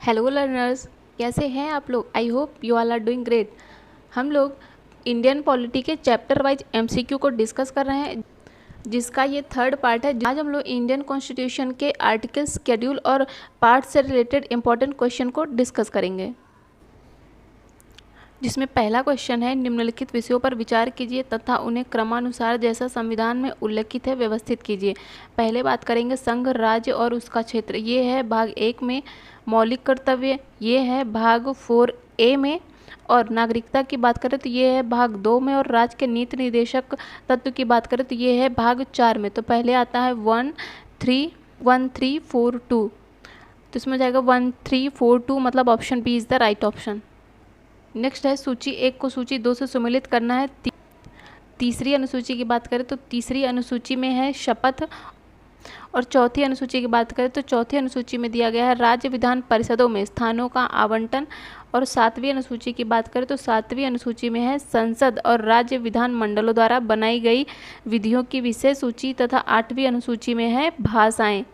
Hello learners, कैसे हैं आप लोग। I hope you all are doing great. हम लोग इंडियन पॉलिटी के चैप्टर वाइज एमसीक्यू को डिस्कस कर रहे हैं, जिसका ये थर्ड पार्ट है। आज हम लोग इंडियन कॉन्स्टिट्यूशन के आर्टिकल, शेड्यूल और पार्ट से रिलेटेड इंपॉर्टेंट क्वेश्चन को डिस्कस करेंगे, जिसमें पहला क्वेश्चन है, निम्नलिखित विषयों पर विचार कीजिए तथा उन्हें क्रमानुसार जैसा संविधान में उल्लिखित है व्यवस्थित कीजिए। पहले बात करेंगे संघ, राज्य और उसका क्षेत्र। ये है भाग 1 में मौलिक कर्तव्य, ये है भाग 4A में। और नागरिकता की बात करें तो ये है भाग 2 में। और राज्य के नीति निर्देशक तत्व की बात करें तो ये है भाग 4 में। तो पहले आता है 1342। तो इसमें जाएगा 1342, मतलब option B is the right option. Next है सूची 1 को सूची 2 से सम्मिलित करना है। तीसरी अनुसूची की बात करें तो तीसरी अनुसूची में है शपथ। और चौथी अनुसूची की बात करें तो चौथी अनुसूची में दिया गया है राज्य विधान परिषदों में स्थानों का आवंटन। और सातवीं अनुसूची की बात करें तो सातवीं अनुसूची में है संसद और राज्य विधान मंडलों द्वारा बनाई गई विधियों की विशेष सूची। तथा आठवीं अनुसूची में है भाषाएं।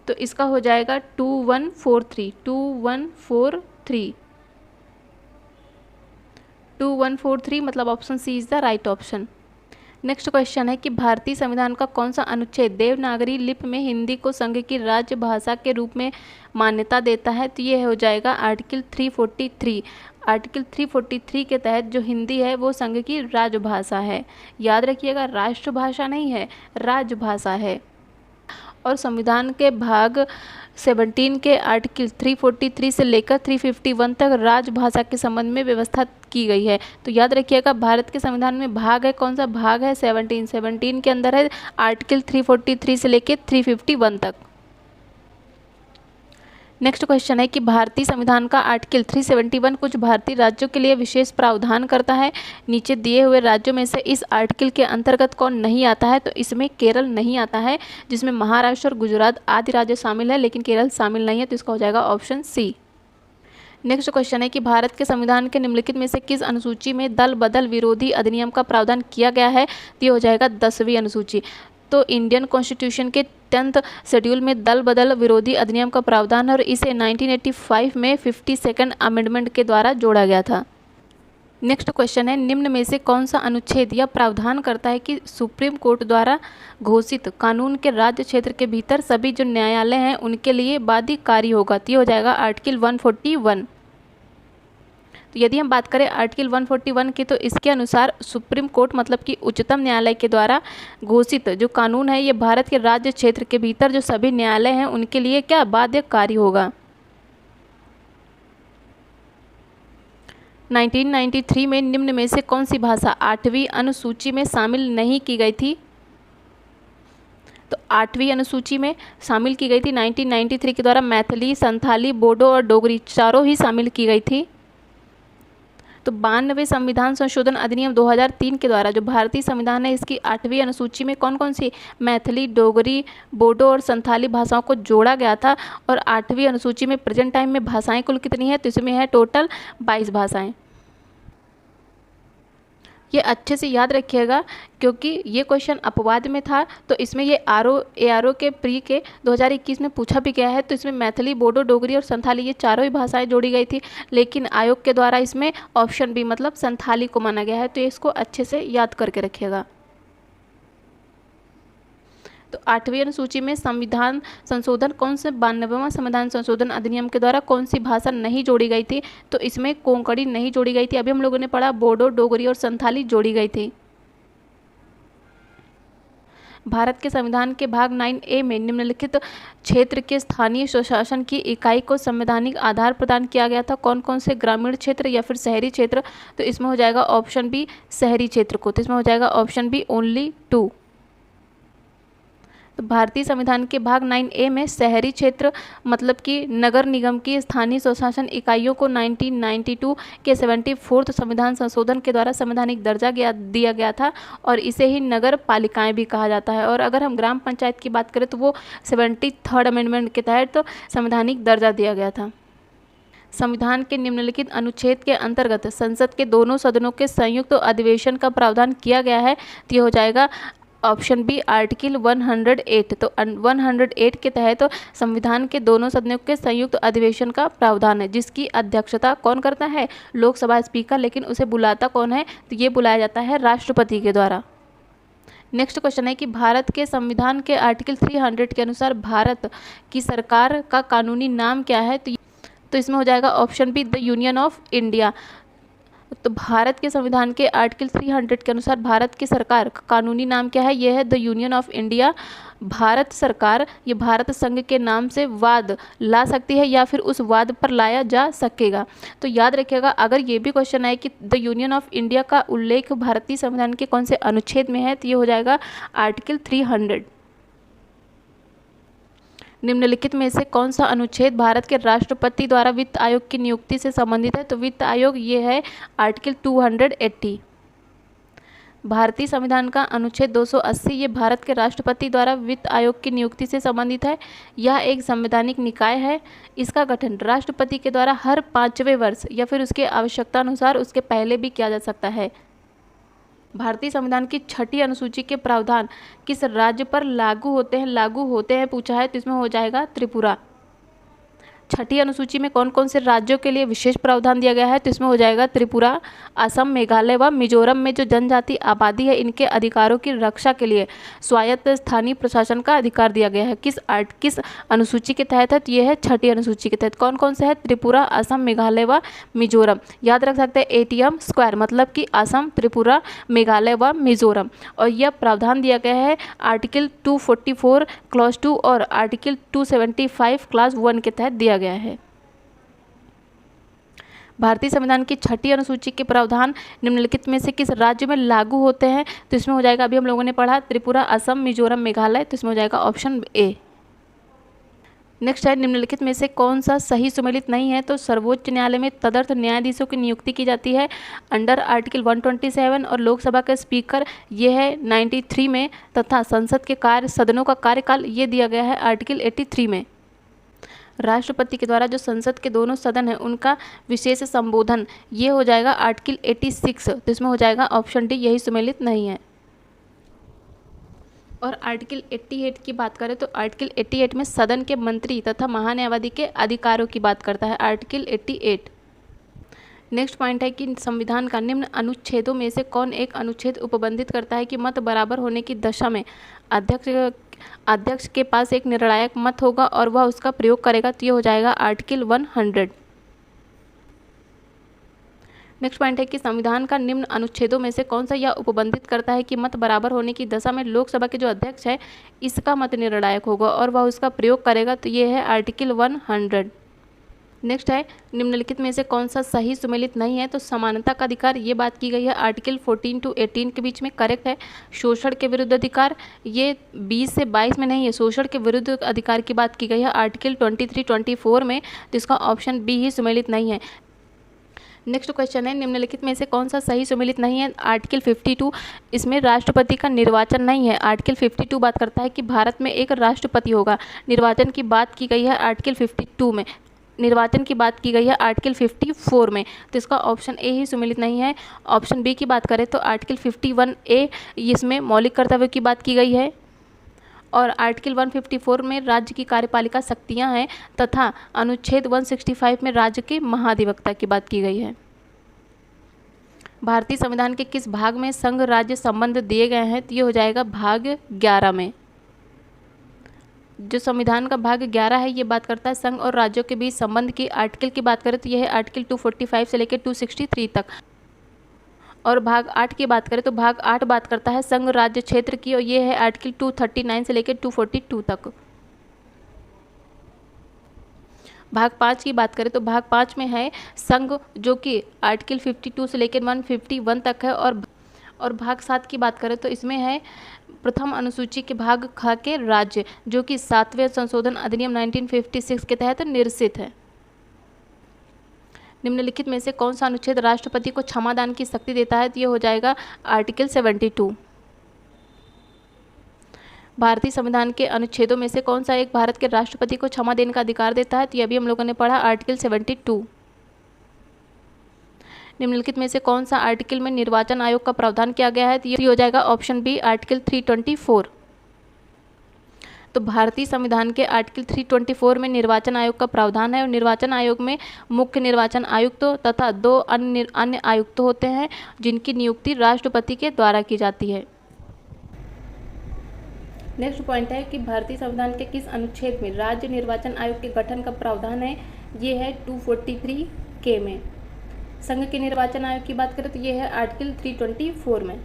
तो इसका हो जाएगा 2143 मतलब option C is the right option. Next question है कि भारतीय संविधान का कौन सा अनुच्छेद देवनागरी लिपि में हिंदी को संघ की राज्य भाषा के रूप में मान्यता देता है। तो ये हो जाएगा आर्टिकल 343। आर्टिकल 343 के तहत जो हिंदी है वो संघ की राजभाषा है। याद रखिएगा, राष्ट्रभाषा नहीं है, राजभाषा है। और संविधान के भाग 17 के आर्टिकल 343 से लेकर 351 तक राजभाषा के संबंध में व्यवस्था की गई है। तो याद रखिएगा, भारत के संविधान में भाग है, कौन सा भाग है, 17 के अंदर है आर्टिकल 343 से लेकर 351 तक। नेक्स्ट क्वेश्चन है कि भारतीय संविधान का आर्टिकल 371 कुछ भारतीय राज्यों के लिए विशेष प्रावधान करता है। नीचे दिए हुए राज्यों में से इस आर्टिकल के अंतर्गत कौन नहीं आता है। तो इसमें केरल नहीं आता है, जिसमें महाराष्ट्र और गुजरात आदि राज्य शामिल है, लेकिन केरल शामिल नहीं है। तो इसका हो जाएगा ऑप्शन सी। नेक्स्ट क्वेश्चन है कि भारत के संविधान के निम्नलिखित में से किस अनुसूची में दल बदल विरोधी अधिनियम का प्रावधान किया गया है। तो ये हो जाएगा 10वीं अनुसूची। तो इंडियन कॉन्स्टिट्यूशन के 10th शेड्यूल में दल बदल विरोधी अधिनियम का प्रावधान है और इसे 1985 में 52nd अमेंडमेंट के द्वारा जोड़ा गया था। नेक्स्ट क्वेश्चन है, निम्न में से कौन सा अनुच्छेद या प्रावधान करता है कि सुप्रीम कोर्ट द्वारा घोषित कानून के राज्य क्षेत्र के भीतर सभी जो न्यायालय हैं उनके लिए बाध्यकारी होगा। तो ये हो जाएगा आर्टिकल 141। तो यदि हम बात करें आर्टिकल 141 की, तो इसके अनुसार सुप्रीम कोर्ट मतलब कि उच्चतम न्यायालय के द्वारा घोषित जो कानून है ये भारत के राज्य क्षेत्र के भीतर जो सभी न्यायालय हैं उनके लिए क्या बाध्यकारी होगा। 1993 में निम्न में से कौन सी भाषा 8वीं अनुसूची में शामिल नहीं की गई थी। तो 8वीं अनुसूची में शामिल की गई थी 1993 के द्वारा मैथिली, संथाली, बोडो और डोगरी चारों ही शामिल की गई थी। तो 92वें संविधान संशोधन अधिनियम 2003 के द्वारा जो भारतीय संविधान है इसकी 8वीं अनुसूची में कौन कौन सी मैथिली, डोगरी, बोडो और संथाली भाषाओं को जोड़ा गया था। और 8वीं अनुसूची में प्रेजेंट टाइम में भाषाएं कुल कितनी है। तो इसमें है टोटल 22 भाषाएं। ये अच्छे से याद रखिएगा, क्योंकि ये क्वेश्चन अपवाद में था। तो इसमें ये ARO के प्री के 2021 में पूछा भी गया है। तो इसमें मैथिली, बोडो, डोगरी और संथाली ये चारों ही भाषाएं जोड़ी गई थी, लेकिन आयोग के द्वारा इसमें ऑप्शन बी मतलब संथाली को माना गया है। तो इसको अच्छे से याद करके रखिएगा। तो 8वीं अनुसूची में संविधान संशोधन कौन से 92वां संविधान संशोधन अधिनियम के द्वारा कौन सी भाषा नहीं जोड़ी गई थी। तो इसमें कोंकणी नहीं जोड़ी गई थी। अभी हम लोगों ने पढ़ा बोडो, डोगरी और संथाली जोड़ी गई थी। भारत के संविधान के भाग 9A में निम्नलिखित क्षेत्र के स्थानीय स्वशासन की इकाई को संवैधानिक आधार प्रदान किया गया था। कौन कौन से ग्रामीण क्षेत्र या फिर शहरी क्षेत्र। तो इसमें हो जाएगा ऑप्शन बी शहरी क्षेत्र को। तो इसमें हो जाएगा ऑप्शन बी ओनली 2। तो भारतीय संविधान के भाग 9A में शहरी क्षेत्र मतलब कि नगर निगम की स्थानीय स्वशासन इकाइयों को 1992 के 74th संविधान संशोधन के द्वारा संवैधानिक दर्जा दिया गया था और इसे ही नगर पालिकाएं भी कहा जाता है। और अगर हम ग्राम पंचायत की बात करें तो वो 73rd अमेंडमेंट के तहत तो संवैधानिक दर्जा दिया गया था। संविधान के निम्नलिखित अनुच्छेद के अंतर्गत संसद के दोनों सदनों के संयुक्त अधिवेशन का प्रावधान किया गया है। तो ये हो जाएगा ऑप्शन बी आर्टिकल 108। तो 108 के तहत संविधान के दोनों सदनों के संयुक्त अधिवेशन का प्रावधान है, जिसकी अध्यक्षता कौन करता है? लोकसभा स्पीकर। लेकिन उसे बुलाता कौन है? तो ये बुलाया जाता है राष्ट्रपति के द्वारा। नेक्स्ट क्वेश्चन है कि भारत के संविधान के आर्टिकल 300 के अनुसार भारत की सरकार का कानूनी नाम क्या है? तो इसमें हो जाएगा option be the union of India. तो भारत के संविधान के आर्टिकल 300 के अनुसार भारत की सरकार का कानूनी नाम क्या है? यह है the union of India. Bharat सरकार ये भारत संघ के नाम से वाद ला सकती है या फिर उस वाद पर लाया जा सकेगा। तो याद रखिएगा, अगर ये भी क्वेश्चन आए कि द यूनियन ऑफ इंडिया का उल्लेख भारतीय संविधान के कौन से अनुच्छेद में है, तो ये हो जाएगा आर्टिकल 300। निम्नलिखित में से कौन सा अनुच्छेद भारत के राष्ट्रपति द्वारा वित्त आयोग की नियुक्ति से संबंधित है? तो वित्त आयोग ये है आर्टिकल 280। भारतीय संविधान का अनुच्छेद 280 ये भारत के राष्ट्रपति द्वारा वित्त आयोग की नियुक्ति से संबंधित है। यह एक संवैधानिक निकाय है। इसका गठन राष्ट्रपति के द्वारा हर 5वें वर्ष या फिर उसके आवश्यकता अनुसार उसके पहले भी किया जा सकता है। भारतीय संविधान की 6ठी अनुसूची के प्रावधान किस राज्य पर लागू होते हैं पूछा है, तो इसमें हो जाएगा त्रिपुरा। 6ठी अनुसूची में कौन कौन से राज्यों के लिए विशेष प्रावधान दिया गया है? तो इसमें हो जाएगा त्रिपुरा, असम, मेघालय व मिजोरम में जो जनजाति आबादी है इनके अधिकारों की रक्षा के लिए स्वायत्त स्थानीय प्रशासन का अधिकार दिया गया है। किस अनुसूची के तहत है? तो ये है 6ठी अनुसूची के तहत। कौन कौन से है? त्रिपुरा, असम, मेघालय व मिजोरम। याद रख सकते हैं ATM स्क्वायर, मतलब कि असम, त्रिपुरा, मेघालय व मिजोरम। और यह प्रावधान दिया गया है आर्टिकल 244 क्लॉज 2 और आर्टिकल 275 क्लॉज 1 के तहत दिया गया है। भारतीय संविधान की 6ठी अनुसूची के प्रावधान निम्नलिखित में से किस राज्य में लागू होते हैं? तो इसमें हो जाएगा, अभी हम लोगों ने पढ़ा, त्रिपुरा, असम, मिजोरम, मेघालय। तो इसमें हो जाएगा ऑप्शन ए। नेक्स्ट है, निम्नलिखित में से कौन सा सही सुमेलित नहीं है? तो सर्वोच्च न्यायालय में तदर्थ न्यायाधीशों की नियुक्ति की जाती है अंडर आर्टिकल 127 और लोकसभा का स्पीकर ये है 93 में, तथा संसद के सदनों का कार्यकाल ये दिया गया है आर्टिकल 83 में। राष्ट्रपति के द्वारा जो संसद के दोनों सदन हैं उनका विशेष संबोधन ये हो जाएगा आर्टिकल 86। तो इसमें हो जाएगा ऑप्शन डी, यही सुमेलित नहीं है। और आर्टिकल 88 की बात करें तो आर्टिकल 88 में सदन के मंत्री तथा महान्यायवादी के अधिकारों की बात करता है आर्टिकल 88। नेक्स्ट पॉइंट है कि संविधान का निम्न अनुच्छेदों में से कौन एक अनुच्छेद उपबंधित करता है कि मत बराबर होने की दशा में अध्यक्ष के पास एक निर्णायक मत होगा और वह उसका प्रयोग करेगा? तो ये हो जाएगा आर्टिकल 100। नेक्स्ट पॉइंट है कि संविधान का निम्न अनुच्छेदों में से कौन सा यह उपबंधित करता है कि मत बराबर होने की दशा में लोकसभा के जो अध्यक्ष है इसका मत निर्णायक होगा और वह उसका प्रयोग करेगा? तो ये है आर्टिकल 100। नेक्स्ट है, निम्नलिखित में से कौन सा सही सुमेलित नहीं है? तो समानता का अधिकार ये बात की गई है आर्टिकल 14 to 18 के बीच में, करेक्ट है। शोषण के विरुद्ध अधिकार ये 20 से 22 में नहीं है, शोषण के विरुद्ध अधिकार की बात की गई है आर्टिकल 23-24 में। तो इसका ऑप्शन बी ही सुमेलित नहीं है। नेक्स्ट क्वेश्चन है, निम्नलिखित में से कौन सा सही सुमेलित नहीं है? आर्टिकल 52 इसमें राष्ट्रपति का निर्वाचन नहीं है। आर्टिकल 52 बात करता है कि भारत में एक राष्ट्रपति होगा। निर्वाचन की बात की गई है आर्टिकल 52 में, निर्वाचन की बात की गई है आर्टिकल 54 में। तो इसका ऑप्शन ए ही सुमेलित नहीं है। ऑप्शन बी की बात करें तो आर्टिकल 51A इसमें मौलिक कर्तव्यों की बात की गई है और आर्टिकल 154 में राज्य की कार्यपालिका शक्तियां हैं तथा अनुच्छेद 165 में राज्य के महाधिवक्ता की बात की गई है। भारतीय संविधान के किस भाग में संघ राज्य संबंध दिए गए हैं? तो ये हो जाएगा भाग 11 में। जो संविधान का भाग 11 है ये बात करता है संघ और राज्यों के बीच संबंध की। आर्टिकल की बात करें तो यह है आर्टिकल 245 से लेकर 263 तक। और भाग 8 की बात करें तो भाग 8 बात करता है संघ राज्य क्षेत्र की और ये है आर्टिकल 239 से लेकर 242 तक। भाग 5 की बात करें तो भाग 5 में है संघ जो कि आर्टिकल 52 से लेकर 151 तक है। और भाग 7 की बात करें तो इसमें है प्रथम अनुसूची के भाग ख के राज्य जो कि 7वें संशोधन अधिनियम 1956 के तहत निरसित है। निम्नलिखित में से कौन सा अनुच्छेद राष्ट्रपति को क्षमादान की शक्ति देता है? तो ये हो जाएगा आर्टिकल 72। भारतीय संविधान के अनुच्छेदों में से कौन सा एक भारत के राष्ट्रपति को क्षमा देने का अधिकार देता है? तो ये अभी हम लोगों ने पढ़ा आर्टिकल 72। निम्नलिखित में से कौन सा आर्टिकल में निर्वाचन आयोग का प्रावधान किया गया है? तो ये हो जाएगा ऑप्शन बी आर्टिकल 324। तो भारतीय संविधान के आर्टिकल 324 में निर्वाचन आयोग का प्रावधान है और निर्वाचन आयोग में मुख्य निर्वाचन आयुक्त तथा 2 अन्य आयुक्त होते हैं जिनकी नियुक्ति राष्ट्रपति के द्वारा की जाती है। नेक्स्ट पॉइंट है कि भारतीय संविधान के किस अनुच्छेद में राज्य निर्वाचन आयोग के गठन का प्रावधान है? ये है 243 के में। संघ के निर्वाचन आयोग की बात करें तो ये है आर्टिकल 324 में।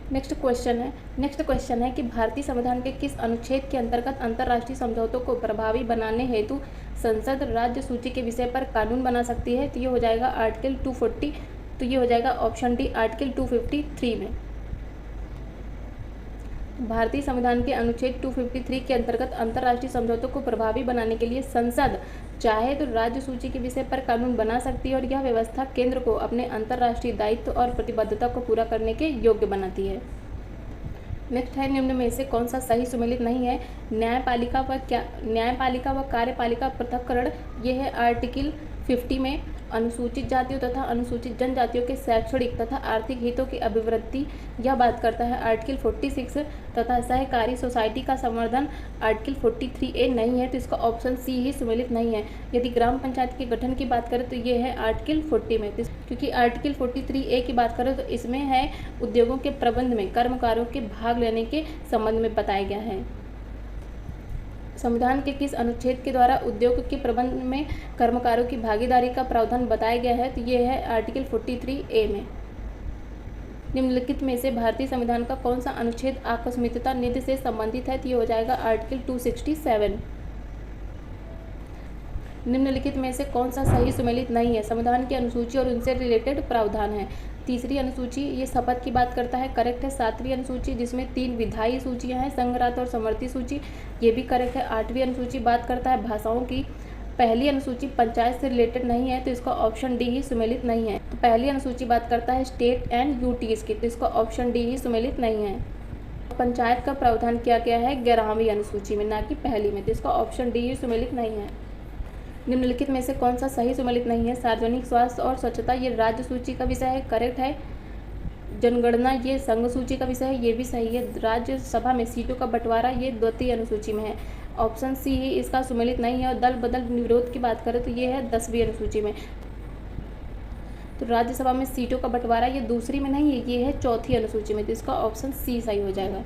नेक्स्ट क्वेश्चन है कि भारतीय संविधान के किस अनुच्छेद के अंतर्गत अंतर्राष्ट्रीय समझौतों को प्रभावी बनाने हेतु संसद राज्य सूची के विषय पर कानून बना सकती है? तो ये हो जाएगा आर्टिकल 240। तो ये हो जाएगा ऑप्शन डी आर्टिकल 253 में। भारतीय संविधान के अनुच्छेद 253 के अंतर्गत अंतर्राष्ट्रीय समझौतों को प्रभावी बनाने के लिए संसद चाहे तो राज्य सूची के विषय पर कानून बना सकती है और यह व्यवस्था केंद्र को अपने अंतर्राष्ट्रीय दायित्व और प्रतिबद्धता को पूरा करने के योग्य बनाती है। नेक्स्ट है निम्न में से कौन सा सही सुमेलित नहीं है? न्यायपालिका व कार्यपालिका पृथक्करण, ये है आर्टिकल 50 में। अनुसूचित जातियों तथा अनुसूचित जनजातियों के शैक्षणिक तथा आर्थिक हितों की अभिवृद्धि, यह बात करता है आर्टिकल 46 तथा सहकारी सोसाइटी का संवर्धन आर्टिकल 43A नहीं है, तो इसका ऑप्शन सी ही सुमेलित नहीं है। यदि ग्राम पंचायत के गठन की बात करें तो ये है आर्टिकल 40 में, क्योंकि आर्टिकल 43A की बात करें तो इसमें है उद्योगों के प्रबंध में कर्मकारों के भाग लेने के संबंध में बताया गया है। संविधान के किस अनुच्छेद के द्वारा उद्योग के प्रबंध में कर्मकारों की भागीदारी का प्रावधान बताया गया है? तो ये है आर्टिकल 43A में। निम्नलिखित में से भारतीय संविधान का कौन सा अनुच्छेद आकस्मिकता निधि से संबंधित है? तो ये हो जाएगा आर्टिकल 267। निम्नलिखित में से कौन सा सही सुमेलित नहीं है? संविधान की अनुसूची और उनसे रिलेटेड प्रावधान है। तीसरी अनुसूची ये शपथ की बात करता है, करेक्ट है। 7वीं अनुसूची जिसमें 3 विधायी सूचियां हैं, संघरात और समवर्ती सूची, ये भी करेक्ट है। 8वीं अनुसूची बात करता है भाषाओं की। पहली अनुसूची पंचायत से रिलेटेड नहीं है, तो इसका ऑप्शन डी ही सुमेलित नहीं है। तो पहली अनुसूची बात करता है स्टेट एंड यूटीज की, तो इसका ऑप्शन डी ही सुमेलित नहीं है। पंचायत का प्रावधान किया गया है 11वीं अनुसूची में, ना कि पहली में, तो इसका ऑप्शन डी ही सुमेलित नहीं है। निम्नलिखित में से कौन सा सही सुमेलित नहीं है? सार्वजनिक स्वास्थ्य और स्वच्छता, ये राज्य सूची का विषय है, करेक्ट है। जनगणना ये संघ सूची का विषय है, ये भी सही है। राज्यसभा में सीटों का बंटवारा ये द्वितीय अनुसूची में है, ऑप्शन सी ही इसका सुमेलित नहीं है। और दल बदल विरोध की बात करें तो ये है 10वीं अनुसूची में। तो राज्यसभा में सीटों का बंटवारा ये दूसरी में नहीं है, ये है 4थी अनुसूची में, तो इसका ऑप्शन सी सही हो जाएगा।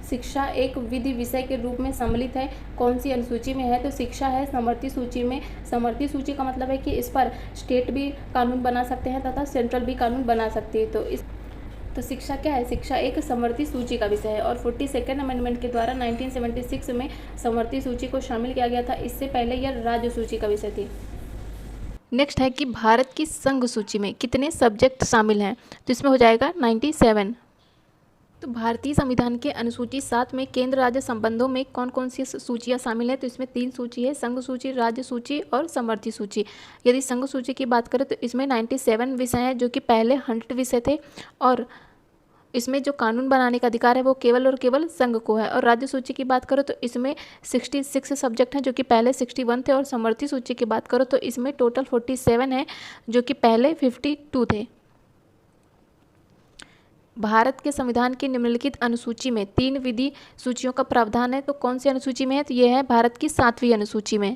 शिक्षा एक विधि विषय के रूप में सम्मिलित है, कौन सी अनुसूची में है? तो शिक्षा है समवर्ती सूची में। समवर्ती सूची का मतलब है कि इस पर स्टेट भी कानून बना सकते हैं तथा सेंट्रल भी कानून बना सकती है। तो शिक्षा क्या है? शिक्षा एक समवर्ती सूची का विषय है और 42nd अमेंडमेंट के द्वारा 1976 में समवर्ती सूची को शामिल किया गया था। इससे पहले यह राज्य सूची का विषय थी। नेक्स्ट है कि भारत की संघ सूची में कितने सब्जेक्ट शामिल हैं? तो इसमें हो जाएगा 97। तो भारतीय संविधान के अनुसूची 7 में केंद्र राज्य संबंधों में कौन कौन सी सूचियाँ शामिल हैं? तो इसमें 3 सूची है, संघ सूची, राज्य सूची और समवर्ती सूची। यदि संघ सूची की बात करें तो इसमें 97 विषय हैं, जो कि पहले 100 विषय थे और इसमें जो कानून बनाने का अधिकार है वो केवल और केवल संघ को है। और राज्य सूची की बात करो तो इसमें 66 सब्जेक्ट हैं, जो कि पहले 61 थे। और समवर्ती सूची की बात करो तो इसमें टोटल 47 है, जो कि पहले 52 थे। भारत के संविधान की निम्नलिखित अनुसूची में 3 विधि सूचियों का प्रावधान है, तो कौन सी अनुसूची में है? तो यह है भारत की 7वीं अनुसूची में।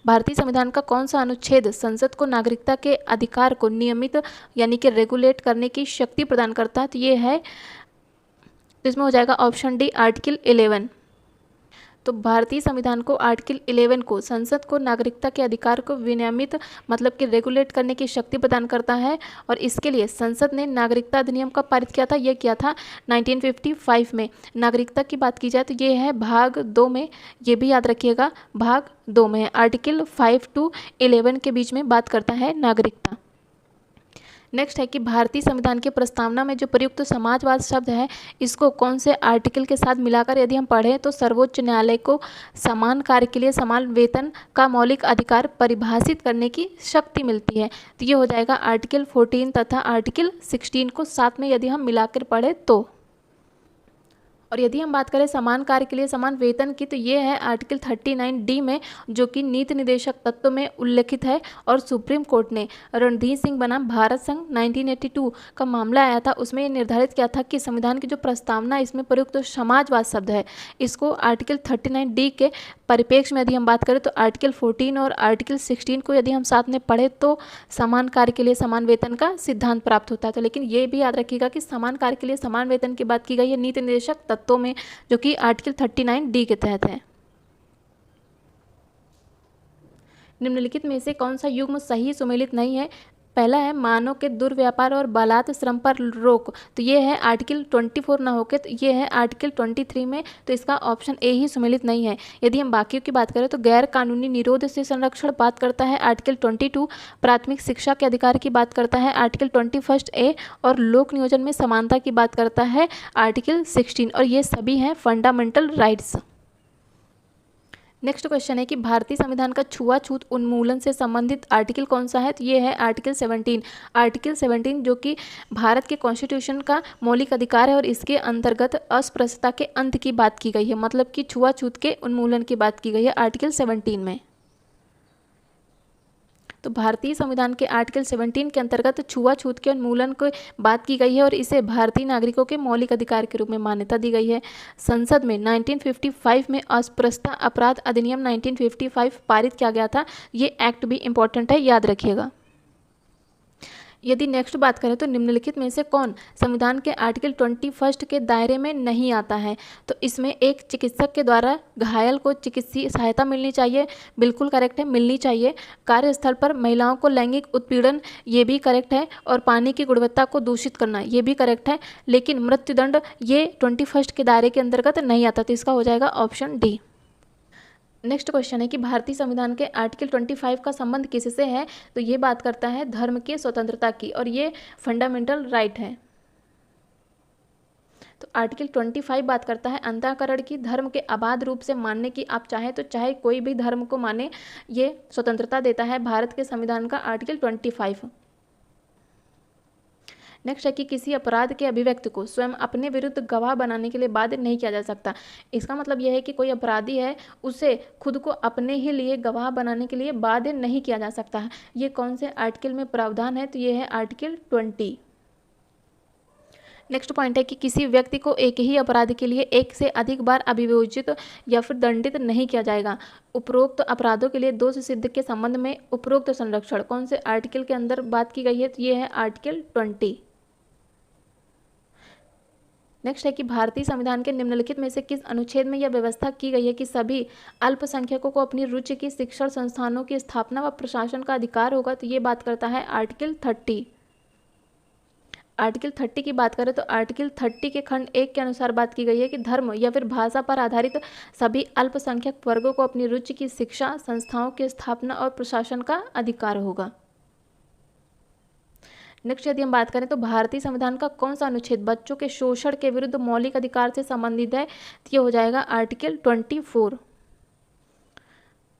भारतीय संविधान का कौन सा अनुच्छेद संसद को नागरिकता के अधिकार को नियमित यानी कि रेगुलेट करने की शक्ति प्रदान करता है? तो ये है, तो इसमें हो जाएगा ऑप्शन डी आर्टिकल 11। तो भारतीय संविधान को आर्टिकल 11 को संसद को नागरिकता के अधिकार को विनियमित मतलब कि रेगुलेट करने की शक्ति प्रदान करता है और इसके लिए संसद ने नागरिकता अधिनियम का पारित किया था। यह किया था 1955 में। नागरिकता की बात की जाए तो ये है भाग 2 में, ये भी याद रखिएगा, भाग 2 में आर्टिकल 5 to 11 के बीच में बात करता है नागरिकता। नेक्स्ट है कि भारतीय संविधान की प्रस्तावना में जो प्रयुक्त समाजवाद शब्द है, इसको कौन से आर्टिकल के साथ मिलाकर यदि हम पढ़ें तो सर्वोच्च न्यायालय को समान कार्य के लिए समान वेतन का मौलिक अधिकार परिभाषित करने की शक्ति मिलती है। तो ये हो जाएगा आर्टिकल 14 तथा आर्टिकल 16 को साथ में यदि हम मिलाकर पढ़ें तो। और यदि हम बात करें समान कार्य के लिए समान वेतन की, तो ये है आर्टिकल 39D में, जो कि नीति निदेशक तत्व में उल्लेखित है। और सुप्रीम कोर्ट ने रणधीर सिंह बनाम भारत संघ 1982 का मामला आया था, उसमें ये निर्धारित किया था कि संविधान की जो प्रस्तावना इसमें प्रयुक्त तो समाजवाद शब्द है, इसको आर्टिकल 39D के परिप्रेक्ष्य में यदि हम बात करें तो आर्टिकल 14 और आर्टिकल 16 को यदि हम साथ में पढ़े तो समान कार्य के लिए समान वेतन का सिद्धांत प्राप्त होता है। तो लेकिन ये भी याद रखिएगा कि समान कार्य के लिए समान वेतन की बात की गई है नीति निर्देशक तत्वों में, जो कि आर्टिकल 39D के तहत है। निम्नलिखित में से कौन सा युग्म सही सुमेलित नहीं है? पहला है मानव के दुर्व्यापार और बालात श्रम पर रोक, तो ये है आर्टिकल 24 ना होकर तो ये है आर्टिकल 23 में, तो इसका ऑप्शन ए ही सुमेलित नहीं है। यदि हम बाकियों की बात करें तो गैर कानूनी निरोध से संरक्षण बात करता है आर्टिकल 22, प्राथमिक शिक्षा के अधिकार की बात करता है आर्टिकल 21A, और लोक नियोजन में समानता की बात करता है आर्टिकल 16, और ये सभी हैं फंडामेंटल राइट्स। नेक्स्ट क्वेश्चन है कि भारतीय संविधान का छुआछूत उन्मूलन से संबंधित आर्टिकल कौन सा है? तो ये है आर्टिकल 17। आर्टिकल 17 जो कि भारत के कॉन्स्टिट्यूशन का मौलिक अधिकार है, और इसके अंतर्गत अस्पृश्यता के अंत की बात की गई है, मतलब कि छुआछूत के उन्मूलन की बात की गई है आर्टिकल 17 में। तो भारतीय संविधान के आर्टिकल 17 के अंतर्गत छुआछूत के उन्मूलन की बात की गई है, और इसे भारतीय नागरिकों के मौलिक अधिकार के रूप में मान्यता दी गई है। संसद में 1955 में अस्पृश्यता अपराध अधिनियम 1955 पारित किया गया था। ये एक्ट भी इंपॉर्टेंट है, याद रखिएगा। यदि नेक्स्ट बात करें तो निम्नलिखित में से कौन संविधान के आर्टिकल 21 के दायरे में नहीं आता है? तो इसमें एक चिकित्सक के द्वारा घायल को चिकित्सीय सहायता मिलनी चाहिए, बिल्कुल करेक्ट है, मिलनी चाहिए। कार्यस्थल पर महिलाओं को लैंगिक उत्पीड़न, ये भी करेक्ट है। और पानी की गुणवत्ता को दूषित करना, ये भी करेक्ट है। लेकिन मृत्युदंड ये 21 के दायरे के अंतर्गत नहीं आता, तो इसका हो जाएगा ऑप्शन डी। नेक्स्ट क्वेश्चन है कि भारतीय संविधान के आर्टिकल 25 का संबंध किससे है? तो ये बात करता है धर्म की स्वतंत्रता की, और ये फंडामेंटल राइट है। तो आर्टिकल 25 बात करता है अंतःकरण की, धर्म के अबाध रूप से मानने की। आप चाहे तो चाहे कोई भी धर्म को माने, ये स्वतंत्रता देता है भारत के संविधान का आर्टिकल 25। नेक्स्ट है कि किसी अपराध के अभिव्यक्ति को स्वयं अपने विरुद्ध गवाह बनाने के लिए बाध्य नहीं किया जा सकता। इसका मतलब यह है कि कोई अपराधी है, उसे खुद को अपने ही लिए गवाह बनाने के लिए बाध्य नहीं किया जा सकता है। ये कौन से आर्टिकल में प्रावधान है? तो ये है आर्टिकल 20। नेक्स्ट पॉइंट है कि किसी व्यक्ति को एक ही अपराध के लिए एक से अधिक बार अभियोजित या फिर दंडित नहीं किया जाएगा। उपरोक्त अपराधों के लिए दोष सिद्ध के संबंध में उपरोक्त संरक्षण कौन से आर्टिकल के अंदर बात की गई है? तो ये है आर्टिकल 20। नेक्स्ट है कि भारतीय संविधान के निम्नलिखित में से किस अनुच्छेद में यह व्यवस्था की गई है कि सभी अल्पसंख्यकों को अपनी रुचि की शिक्षण संस्थानों की स्थापना व प्रशासन का अधिकार होगा? तो ये बात करता है आर्टिकल 30। आर्टिकल 30 की बात करें तो आर्टिकल 30 के खंड 1 के अनुसार बात की गई है कि धर्म या फिर भाषा पर आधारित सभी अल्पसंख्यक वर्गों को अपनी रुचि की शिक्षा संस्थाओं की स्थापना और प्रशासन का अधिकार होगा। नेक्स्ट यदि हम बात करें तो भारतीय संविधान का कौन सा अनुच्छेद बच्चों के शोषण के विरुद्ध मौलिक अधिकार से संबंधित है? तो ये हो जाएगा आर्टिकल 24।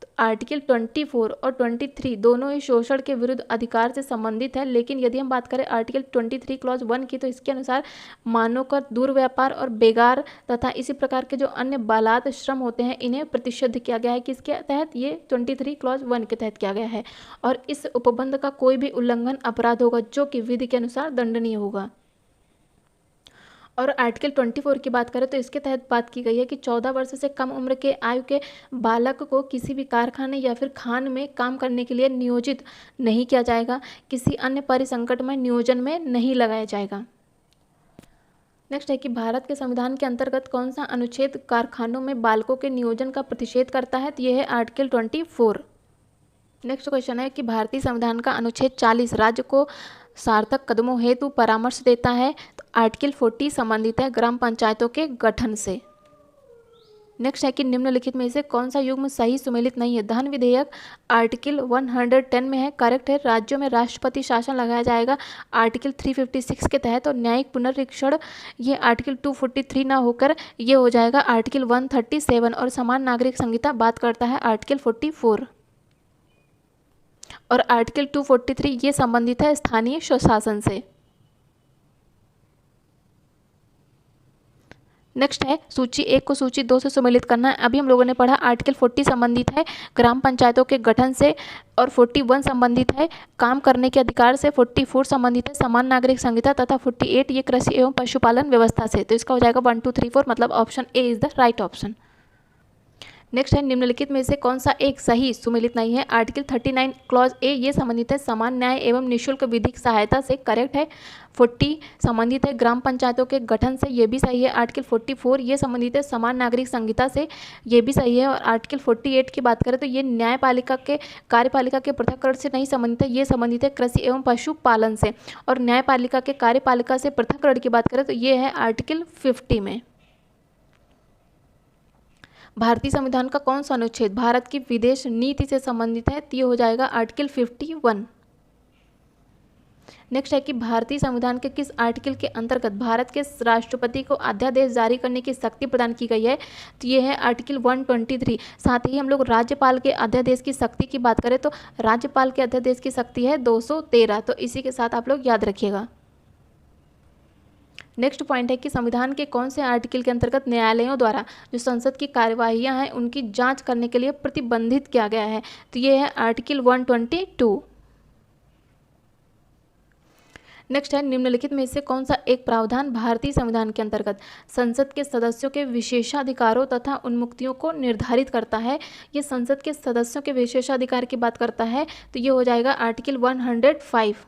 तो आर्टिकल 24 और 23 दोनों ही शोषण के विरुद्ध अधिकार से संबंधित है। लेकिन यदि हम बात करें आर्टिकल 23 क्लॉज 1 की, तो इसके अनुसार मानव का दुर्व्यापार और बेगार तथा इसी प्रकार के जो अन्य बालात श्रम होते हैं, इन्हें प्रतिषिद्ध किया गया है। किसके तहत? ये 23 क्लॉज 1 के तहत किया गया है। और इस उपबंध का कोई भी उल्लंघन अपराध होगा, जो कि विधि के अनुसार दंडनीय होगा। और आर्टिकल 24 की बात करें तो इसके तहत बात की गई है कि 14 वर्ष से कम उम्र के आयु के बालक को किसी भी कारखाने या फिर खान में काम करने के लिए नियोजित नहीं किया जाएगा, किसी अन्य परिसंकट में नियोजन में नहीं लगाया जाएगा। नेक्स्ट है कि भारत के संविधान के अंतर्गत कौन सा अनुच्छेद कारखानों में बालकों के नियोजन का प्रतिषेध करता है? तो यह है आर्टिकल 24। नेक्स्ट क्वेश्चन है कि भारतीय संविधान का अनुच्छेद 40 राज्य को सार्थक कदमों हेतु परामर्श देता है। तो आर्टिकल 40 संबंधित है ग्राम पंचायतों के गठन से। नेक्स्ट है कि निम्नलिखित में से कौन सा युग्म सही सुमेलित नहीं है? धन विधेयक आर्टिकल 110 में है, करेक्ट है। राज्यों में राष्ट्रपति शासन लगाया जाएगा आर्टिकल 356 के तहत। और न्यायिक पुनरीक्षण ये आर्टिकल 243 ना होकर ये हो जाएगा आर्टिकल 137। और समान नागरिक संहिता बात करता है आर्टिकल 44। और आर्टिकल 243 ये संबंधित है स्थानीय स्वशासन से। नेक्स्ट है सूची 1 को सूची 2 से सम्मिलित करना है। अभी हम लोगों ने पढ़ा आर्टिकल 40 संबंधित है ग्राम पंचायतों के गठन से, और 41 संबंधित है काम करने के अधिकार से, 44 संबंधित है समान नागरिक संहिता, तथा 48 ये कृषि एवं पशुपालन व्यवस्था से। तो इसका हो जाएगा 1 2 3 4, मतलब option A is the right option. Next है निम्नलिखित में से कौन सा एक सही सुमेलित नहीं है। आर्टिकल 39 क्लॉज ए ये संबंधित है समान न्याय एवं निःशुल्क विधिक सहायता से, करेक्ट है। 40 संबंधित है ग्राम पंचायतों के गठन से, ये भी सही है। आर्टिकल 44 ये संबंधित है समान नागरिक संहिता से, ये भी सही है। और आर्टिकल 48 की बात करें तो ये न्यायपालिका के कार्यपालिका के पृथककरण से नहीं संबंधित है, ये संबंधित है कृषि एवं पशुपालन से। और न्यायपालिका के कार्यपालिका से पृथककरण की बात करें तो ये है आर्टिकल 50 में। भारतीय संविधान का कौन सा अनुच्छेद भारत की विदेश नीति से संबंधित है, तो ये हो जाएगा आर्टिकल 51। नेक्स्ट है कि भारतीय संविधान के किस आर्टिकल के अंतर्गत भारत के राष्ट्रपति को अध्यादेश जारी करने की शक्ति प्रदान की गई है, तो ये है आर्टिकल 123। साथ ही हम लोग राज्यपाल के अध्यादेश की शक्ति की बात करें तो राज्यपाल के अध्यादेश की शक्ति है 213। तो इसी के साथ आप लोग याद रखिएगा। नेक्स्ट पॉइंट है कि संविधान के कौन से आर्टिकल के अंतर्गत न्यायालयों द्वारा जो संसद की कार्यवाहियां हैं उनकी जांच करने के लिए प्रतिबंधित किया गया है, तो ये है आर्टिकल 122। नेक्स्ट है निम्नलिखित में से कौन सा एक प्रावधान भारतीय संविधान के अंतर्गत संसद के सदस्यों के विशेषाधिकारों तथा उन्मुक्तियों को निर्धारित करता है। ये संसद के सदस्यों के विशेषाधिकार की बात करता है, तो ये हो जाएगा आर्टिकल 105।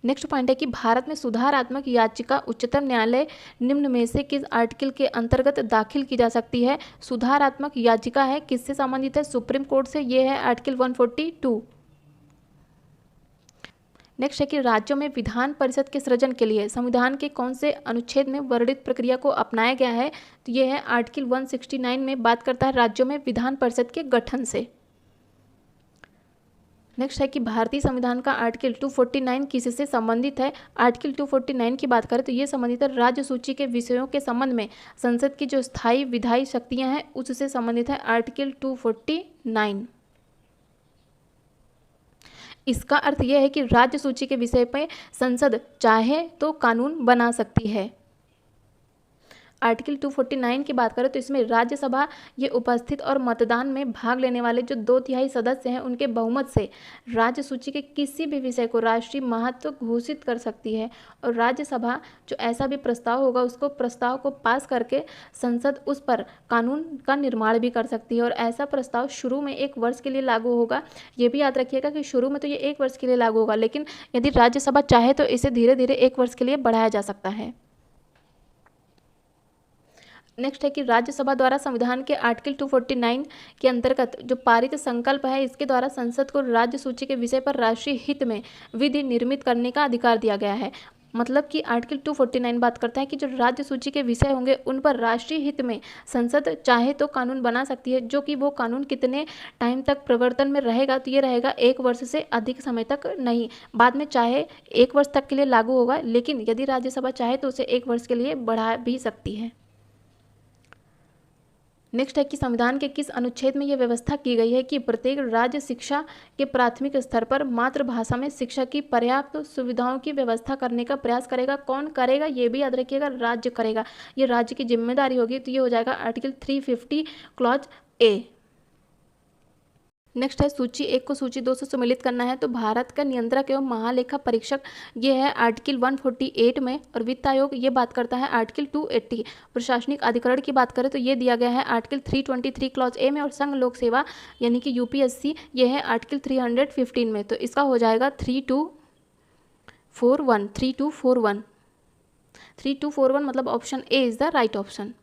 नेक्स्ट पॉइंट है कि भारत में सुधारात्मक याचिका उच्चतम न्यायालय निम्न में से किस आर्टिकल के अंतर्गत दाखिल की जा सकती है। सुधारात्मक याचिका है किससे संबंधित है, सुप्रीम कोर्ट से, ये है आर्टिकल 142। नेक्स्ट है कि राज्यों में विधान परिषद के सृजन के लिए संविधान के कौन से अनुच्छेद में वर्णित प्रक्रिया को अपनाया गया है, तो ये है आर्टिकल 169 में बात करता है राज्यों में विधान परिषद के गठन से। नेक्स्ट है कि भारतीय संविधान का आर्टिकल 249 किससे संबंधित है। आर्टिकल 249 की बात करें तो ये संबंधित है राज्य सूची के विषयों के संबंध में संसद की जो स्थायी विधायी शक्तियां हैं उससे संबंधित है आर्टिकल 249। इसका अर्थ यह है कि राज्य सूची के विषय पर संसद चाहे तो कानून बना सकती है। आर्टिकल 249 की बात करें तो इसमें राज्यसभा ये उपस्थित और मतदान में भाग लेने वाले जो 2/3 सदस्य हैं उनके बहुमत से राज्य सूची के किसी भी विषय को राष्ट्रीय महत्व घोषित कर सकती है। और राज्यसभा जो ऐसा भी प्रस्ताव होगा उसको प्रस्ताव को पास करके संसद उस पर कानून का निर्माण भी कर सकती है। और ऐसा प्रस्ताव शुरू में 1 वर्ष के लिए लागू होगा। ये भी याद रखिएगा कि शुरू में तो ये 1 वर्ष के लिए लागू होगा, लेकिन यदि राज्यसभा चाहे तो इसे धीरे धीरे 1 वर्ष के लिए बढ़ाया जा सकता है। नेक्स्ट है कि राज्यसभा द्वारा संविधान के आर्टिकल 249 के अंतर्गत जो पारित संकल्प है इसके द्वारा संसद को राज्य सूची के विषय पर राष्ट्रीय हित में विधि निर्मित करने का अधिकार दिया गया है। मतलब कि आर्टिकल 249 बात करता है कि जो राज्य सूची के विषय होंगे उन पर राष्ट्रीय हित में संसद चाहे तो कानून बना सकती है, जो कि वो कानून कितने टाइम तक प्रवर्तन में रहेगा, तो ये रहेगा 1 वर्ष से अधिक समय तक नहीं। बाद में चाहे 1 वर्ष तक के लिए लागू होगा, लेकिन यदि राज्यसभा चाहे तो उसे 1 वर्ष के लिए बढ़ा भी सकती है। नेक्स्ट है कि संविधान के किस अनुच्छेद में यह व्यवस्था की गई है कि प्रत्येक राज्य शिक्षा के प्राथमिक स्तर पर मातृभाषा में शिक्षा की पर्याप्त सुविधाओं की व्यवस्था करने का प्रयास करेगा। कौन करेगा ये भी याद रखिएगा, राज्य करेगा, ये राज्य की जिम्मेदारी होगी। तो ये हो जाएगा आर्टिकल 350 क्लॉज ए। नेक्स्ट है सूची 1 को सूची 2 से सम्मिलित करना है। तो भारत का नियंत्रक एवं महालेखा परीक्षक ये है आर्टिकल 148 में, और वित्त आयोग ये बात करता है आर्टिकल 280। प्रशासनिक अधिकरण की बात करें तो ये दिया गया है आर्टिकल 323 क्लॉज ए में, और संघ लोक सेवा यानी कि यूपीएससी ये है आर्टिकल 315 में। तो इसका हो जाएगा 3241 3241 3241, मतलब option A is the right option.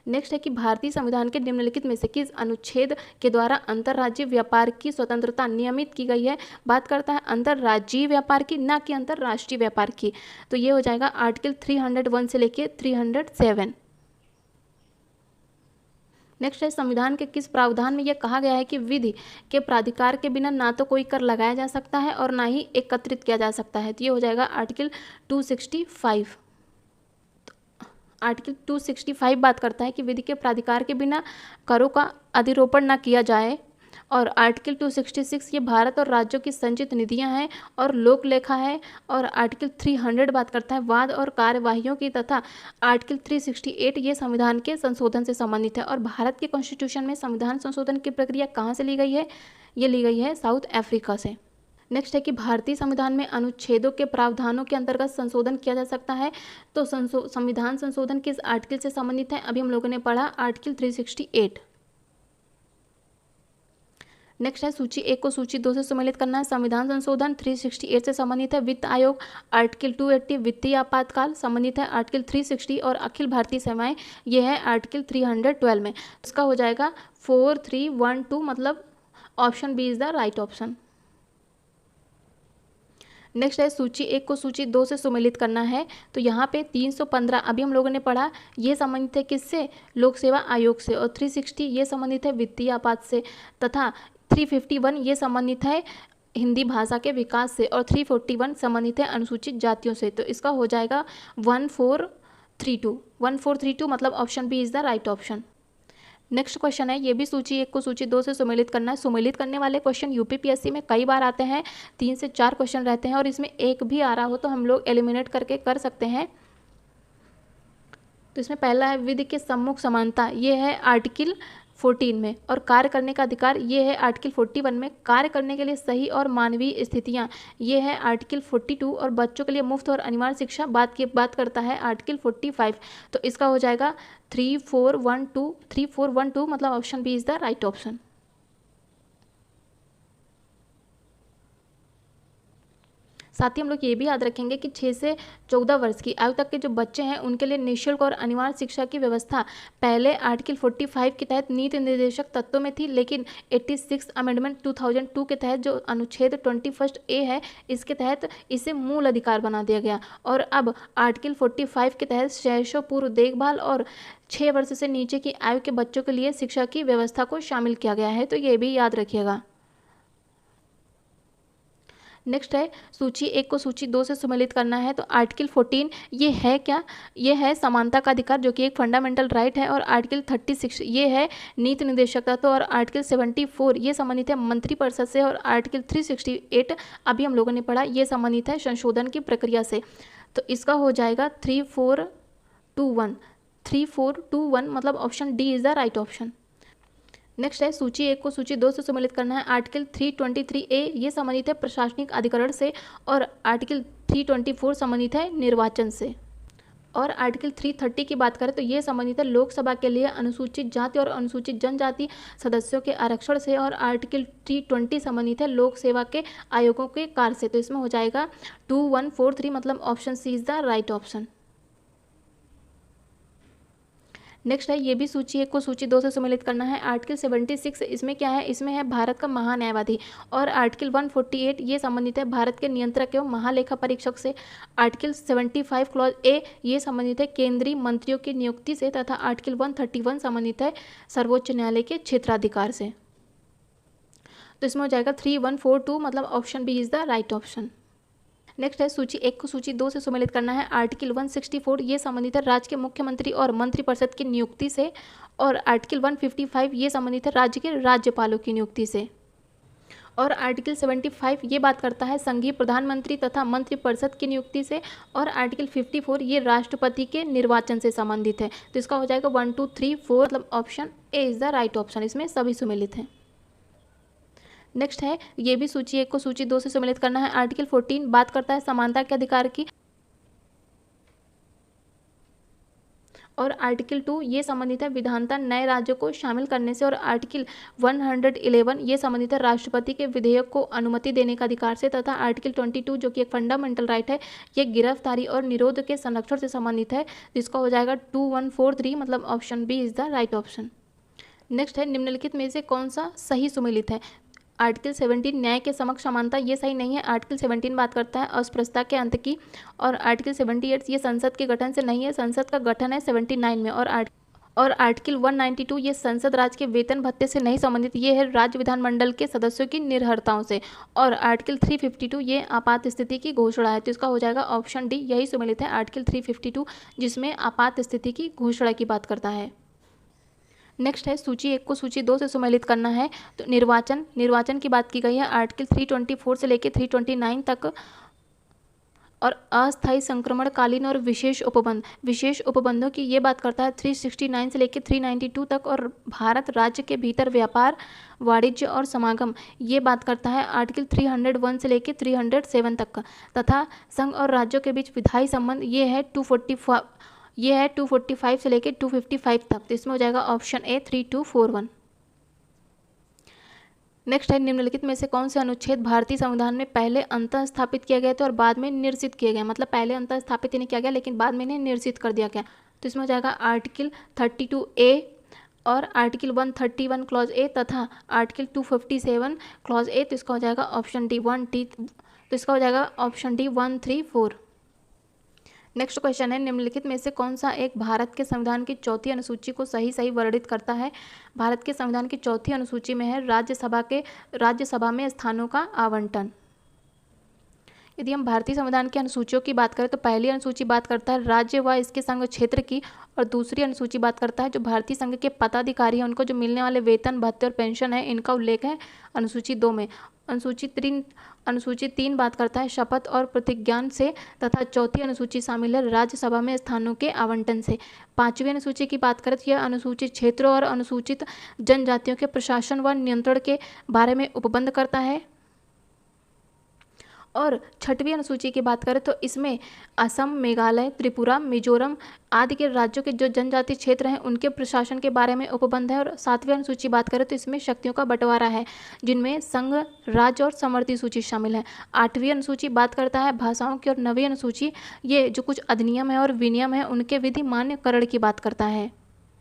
Next है कि भारतीय संविधान के निम्नलिखित में से किस अनुच्छेद के द्वारा अंतर्राज्यीय व्यापार की स्वतंत्रता नियमित की गई है। बात करता है अंतर्राज्यीय व्यापार की, ना कि अंतर्राष्ट्रीय व्यापार की। तो ये हो जाएगा आर्टिकल 301 से लेके 307। नेक्स्ट है संविधान के किस प्रावधान में यह कहा गया है कि विधि के प्राधिकार के बिना ना तो कोई कर लगाया जा सकता है और ना ही एकत्रित किया जा सकता है। तो ये हो जाएगा आर्टिकल 265। आर्टिकल 265 बात करता है कि विधि के प्राधिकार के बिना करों का अधिरोपण न किया जाए और आर्टिकल 266 ये भारत और राज्यों की संचित निधियां हैं और लोक लेखा है। और आर्टिकल 300 बात करता है वाद और कार्यवाहियों की, तथा आर्टिकल 368 ये संविधान के संशोधन से संबंधित है। और भारत के कॉन्स्टिट्यूशन में संविधान संशोधन की प्रक्रिया कहाँ से ली गई है? ये ली गई है साउथ अफ्रीका से। नेक्स्ट है कि भारतीय संविधान में अनुच्छेदों के प्रावधानों के अंतर्गत संशोधन किया जा सकता है। तो संविधान संशोधन किस आर्टिकल से संबंधित है? अभी हम लोगों ने पढ़ा आर्टिकल 368। नेक्स्ट है सूची 1 को सूची 2 से सम्मिलित करना है। संविधान संशोधन 368 से संबंधित है। वित्त आयोग आर्टिकल 280 वित्तीय आपातकाल संबंधित है आर्टिकल 360। और अखिल भारतीय सेवाएं ये है आर्टिकल 312 में। इसका हो जाएगा 4312, मतलब option B is the right option. Next है सूची 1 को सूची 2 से सुमेलित करना है। तो यहाँ पे 315 अभी हम लोगों ने पढ़ा, ये संबंधित है किससे? लोक सेवा आयोग से। और 360 ये संबंधित है वित्तीय आपात से, तथा 351 ये संबंधित है हिंदी भाषा के विकास से। और 341 संबंधित है अनुसूचित जातियों से। तो इसका हो जाएगा 1432 मतलब option B is the right option. Next question है, ये भी सूची 1 को सूची 2 से सुमेलित करना है। सुमेलित करने वाले क्वेश्चन यूपीपीएससी में कई बार आते हैं, 3 से 4 क्वेश्चन रहते हैं, और इसमें एक भी आ रहा हो तो हम लोग एलिमिनेट करके कर सकते हैं। तो इसमें पहला है विधि के सम्मुख समानता, ये है आर्टिकल 14 में। और कार्य करने का अधिकार ये है आर्टिकल 41 में। कार्य करने के लिए सही और मानवीय स्थितियाँ ये है आर्टिकल 42। और बच्चों के लिए मुफ्त और अनिवार्य शिक्षा बात करता है आर्टिकल 45। तो इसका हो जाएगा 3412 मतलब option B is the right option. साथ ही हम लोग ये भी याद रखेंगे कि 6 से 14 वर्ष की आयु तक के जो बच्चे हैं उनके लिए निःशुल्क और अनिवार्य शिक्षा की व्यवस्था पहले आर्टिकल 45 के तहत नीति निर्देशक तत्वों में थी, लेकिन 86 अमेंडमेंट 2002 के तहत जो अनुच्छेद 21A है इसके तहत इसे मूल अधिकार बना दिया गया। और अब आर्टिकल 45 के तहत शैशव पूर्व देखभाल और 6 वर्ष से नीचे की आयु के बच्चों के लिए शिक्षा की व्यवस्था को शामिल किया गया है। तो ये भी याद रखिएगा। नेक्स्ट है सूची 1 को सूची 2 से सम्मिलित करना है। तो आर्टिकल 14 ये है क्या? ये है समानता का अधिकार जो कि एक फंडामेंटल राइट है। और आर्टिकल 36 ये है नीति निर्देशक तत्व। और आर्टिकल 74 ये संबंधित है मंत्रिपरिषद से। और आर्टिकल 368 अभी हम लोगों ने पढ़ा, ये संबंधित है संशोधन की प्रक्रिया से। तो इसका हो जाएगा 3421 मतलब option D is the right option. Next है सूची 1 को सूची 2 से सम्मिलित करना है। आर्टिकल 323A ये संबंधित है प्रशासनिक अधिकरण से। और आर्टिकल 324 संबंधित है निर्वाचन से। और आर्टिकल 330 की बात करें तो ये संबंधित है लोकसभा के लिए अनुसूचित जाति और अनुसूचित जनजाति सदस्यों के आरक्षण से। और आर्टिकल 320 संबंधित है लोक सेवा के आयोगों के कार्य से। तो इसमें हो जाएगा 2143 मतलब option C is the right option. Next है ये भी सूची 1 को सूची 2 से सम्मिलित करना है। आर्टिकल 76 इसमें क्या है? इसमें है भारत का महान्यायवादी। और आर्टिकल 148 ये संबंधित है भारत के नियंत्रक एवं महालेखा परीक्षक से। आर्टिकल 75 क्लॉज ए ये संबंधित है केंद्रीय मंत्रियों की नियुक्ति से। तथा आर्टिकल 131 संबंधित है सर्वोच्च न्यायालय के क्षेत्राधिकार से। तो इसमें हो जाएगा 3142 मतलब option B is the right option. Next है सूची 1 को सूची 2 से सम्मिलित करना है। आर्टिकल 164 ये संबंधित है राज्य के मुख्यमंत्री और मंत्रिपरिषद की नियुक्ति से। और आर्टिकल 155 ये संबंधित है राज्य के राज्यपालों की नियुक्ति से। और आर्टिकल 75 ये बात करता है संघीय प्रधानमंत्री तथा मंत्रिपरिषद की नियुक्ति से। और आर्टिकल 54 ये राष्ट्रपति के निर्वाचन से संबंधित है। तो इसका हो जाएगा 1 2 3 4 मतलब option A is the right option. इसमें सभी सम्मिलित हैं। नेक्स्ट है ये भी सूची 1 को सूची 2 से सम्मिलित करना है। आर्टिकल 14 बात करता है समानता के अधिकार की। और आर्टिकल 2 ये संबंधित है विधानता नए राज्यों को शामिल करने से। और आर्टिकल 111 ये संबंधित है राष्ट्रपति के विधेयक को अनुमति देने का अधिकार से। तथा आर्टिकल 22 जो कि एक फंडामेंटल राइट है ये गिरफ्तारी और निरोध के संरक्षण से संबंधित है, जिसका हो जाएगा 2143 मतलब option B is the right option. Next है निम्नलिखित में से कौन सा सही सुमेलित है? आर्टिकल 17 न्याय के समक्ष समानता ये सही नहीं है। आर्टिकल 17 बात करता है अस्पृश्यता के अंत की। और आर्टिकल 78 ये संसद के गठन से नहीं है, संसद का गठन है 79 में। और आर्टिकल 192 ये संसद राज्य के वेतन भत्ते से नहीं संबंधित, ये है राज्य विधानमंडल के सदस्यों की निर्भरताओं से। और आर्टिकल 352 ये आपात स्थिति की घोषणा है। तो इसका हो जाएगा ऑप्शन डी, यही सम्मिलित है आर्टिकल 352 जिसमें आपात स्थिति की घोषणा की बात करता है। नेक्स्ट है सूची 1 को सूची 2 से सम्मिलित करना है। तो निर्वाचन की बात की गई है आर्टिकल 324 से लेकर 329 तक। और अस्थायी संक्रमणकालीन और विशेष उपबंधों की ये बात करता है 369 से लेकर 392 तक। और भारत राज्य के भीतर व्यापार, वाणिज्य और समागम ये बात करता है आर्टिकल 301 से लेकर 307 तक का। तथा संघ और राज्यों के बीच विधायी संबंध ये है 245 से लेकर 255 तक। तो इसमें हो जाएगा ऑप्शन ए 3241। नेक्स्ट है निम्नलिखित में से कौन से अनुच्छेद भारतीय संविधान में पहले अंतः स्थापित किए गए थे और बाद में निरसित किए गए। मतलब पहले अंतः स्थापित नहीं किया गया लेकिन बाद में इन्हें निरसित कर दिया गया। तो इसमें हो जाएगा आर्टिकल 32A और आर्टिकल 131 क्लॉज ए तथा आर्टिकल 257 क्लॉज ए। तो इसका हो जाएगा ऑप्शन डी 134। नेक्स्ट क्वेश्चन है निम्नलिखित में से कौन सा एक भारत के संविधान की चौथी अनुसूची को सही वर्णित करता है। भारत के संविधान की चौथी अनुसूची में है राज्यसभा में स्थानों का आवंटन। यदि हम भारतीय संविधान की अनुसूचियों की बात करें तो पहली अनुसूची बात करता है राज्य व इसके संघ क्षेत्र की, और दूसरी अनुसूची बात करता है जो भारतीय संघ के पदाधिकारी हैं उनको जो मिलने वाले वेतन, भत्ते और पेंशन है इनका उल्लेख है अनुसूची 2 में। अनुसूची 3 बात करता है शपथ और प्रतिज्ञान से तथा चौथी अनुसूची शामिल है राज्यसभा में स्थानों के आवंटन से। 5वीं अनुसूची की बात करें तो यह अनुसूचित क्षेत्रों और अनुसूचित जनजातियों के प्रशासन व नियंत्रण के बारे में उपबंध करता है। और 6वीं अनुसूची की बात करें तो इसमें असम, मेघालय, त्रिपुरा, मिजोरम आदि के राज्यों के जो जनजातीय क्षेत्र हैं उनके प्रशासन के बारे में उपबंध है। और 7वीं अनुसूची बात करें तो इसमें शक्तियों का बंटवारा है जिनमें संघ, राज्य और समवर्ती सूची शामिल है। 8वीं अनुसूची बात करता है भाषाओं की, और 9वीं अनुसूची ये जो कुछ अधिनियम है और विनियम है उनके विधि मान्यकरण की बात करता है।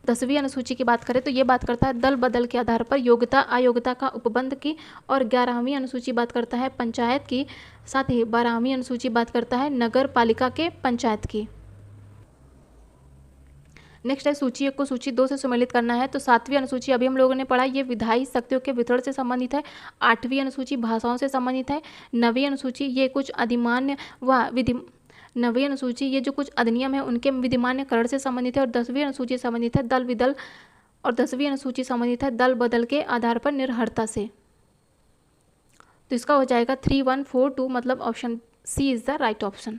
10वीं अनुसूची की बात करें तो ये बात करता है दल बदल के आधार पर योग्यता अयोग्यता का उपबंध की। और 11वीं अनुसूची बात करता है पंचायत की। साथ ही 12वीं अनुसूची बात करता है नगर पालिका के पंचायत की। नेक्स्ट है सूची 1 को सूची 2 से सम्मिलित करना है। तो 7वीं अनुसूची अभी हम लोगों ने पढ़ा, ये विधायी शक्तियों के वितरण से संबंधित है। 8वीं अनुसूची भाषाओं से संबंधित है। 9वीं अनुसूची ये कुछ अधिमान्य व विधि 9वीं अनुसूची ये जो कुछ अधिनियम है उनके विधिमान्यकरण से संबंधित है। और 10वीं अनुसूची संबंधित है दल विदल, और 10वीं अनुसूची संबंधित है दल बदल के आधार पर निर्भरता से। तो इसका हो जाएगा 3142, मतलब option C is the right option.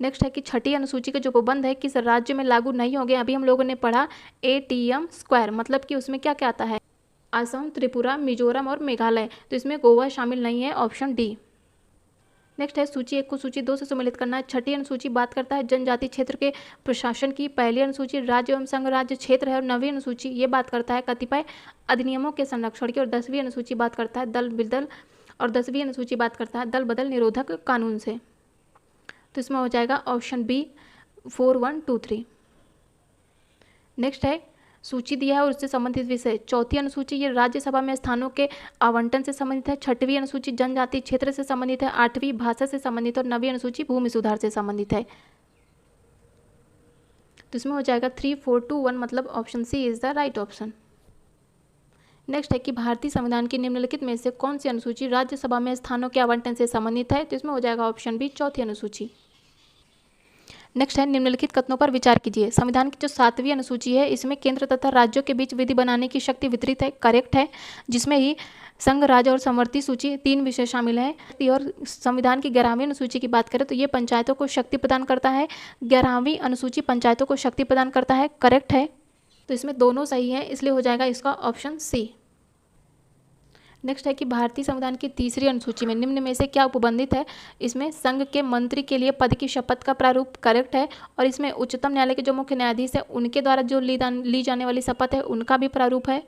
Next है कि 6ठी अनुसूची के जो उपबंध है किस राज्य में लागू नहीं होंगे। अभी हम लोगों ने पढ़ा ATM स्क्वायर, मतलब कि उसमें क्या क्या आता है असम, त्रिपुरा, मिजोरम और मेघालय। तो इसमें गोवा शामिल नहीं है, ऑप्शन डी। नेक्स्ट है सूची 1 को सूची 2 से सम्मिलित करना है। 6ठी अनुसूची बात करता है जनजातीय क्षेत्र के प्रशासन की। पहली अनुसूची राज्य एवं संघ राज्य क्षेत्र है। और 9वीं अनुसूची ये बात करता है कतिपय अधिनियमों के संरक्षण की। और 10वीं अनुसूची बात करता है दल बदल, और 10वीं अनुसूची बात करता है दल बदल निरोधक कानून से। तो इसमें हो जाएगा ऑप्शन बी 4123। नेक्स्ट है सूची दिया है और उससे संबंधित विषय। 4थी अनुसूची ये राज्यसभा में स्थानों के आवंटन से संबंधित है। 6वीं अनुसूची जनजातीय क्षेत्र से संबंधित है। 8वीं भाषा से संबंधित, और 9वीं अनुसूची भूमि सुधार से संबंधित है। तो इसमें हो जाएगा 3421, मतलब option C is the right option. Next है कि भारतीय संविधान की निम्नलिखित में से कौन सी अनुसूची राज्यसभा में स्थानों के आवंटन से संबंधित है। तो इसमें हो जाएगा ऑप्शन बी 4थी अनुसूची। नेक्स्ट है निम्नलिखित कथनों पर विचार कीजिए। संविधान की जो 7वीं अनुसूची है इसमें केंद्र तथा राज्यों के बीच विधि बनाने की शक्ति वितरित है, करेक्ट है। जिसमें ही संघ, राज्य और समवर्ती सूची 3 विषय शामिल हैं। और संविधान की 11वीं अनुसूची की बात करें तो ये पंचायतों को शक्ति प्रदान करता है। 11वीं अनुसूची पंचायतों को शक्ति प्रदान करता है, करेक्ट है। तो इसमें दोनों सही है, इसलिए हो जाएगा इसका ऑप्शन सी। नेक्स्ट है कि भारतीय संविधान की 3री अनुसूची में निम्न में से क्या उपबंधित है। इसमें संघ के मंत्री के लिए पद की शपथ का प्रारूप, करेक्ट है। और इसमें उच्चतम न्यायालय के जो मुख्य न्यायाधीश है उनके द्वारा जो ली जाने वाली शपथ है उनका भी प्रारूप है।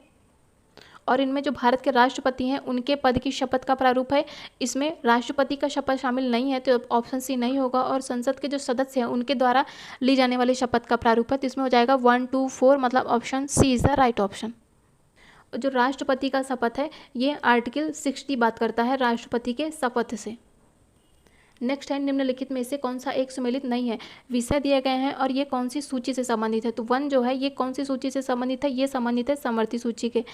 और इनमें जो भारत के राष्ट्रपति हैं उनके पद की शपथ का प्रारूप है। इसमें राष्ट्रपति का शपथ शामिल नहीं है, तो ऑप्शन सी नहीं होगा। और संसद के जो सदस्य हैं उनके द्वारा ली जाने वाली शपथ का प्रारूप है। तो इसमें हो जाएगा 124, मतलब option C is the right option. जो राष्ट्रपति का शपथ है ये आर्टिकल 60 बात करता है राष्ट्रपति के शपथ से। नेक्स्ट है निम्नलिखित में से कौन सा एक सम्मिलित नहीं है। विषय दिए गए हैं और ये कौन सी सूची से संबंधित है। तो 1 जो है ये कौन सी सूची से संबंधित है, ये संबंधित है समवर्ती सूची के।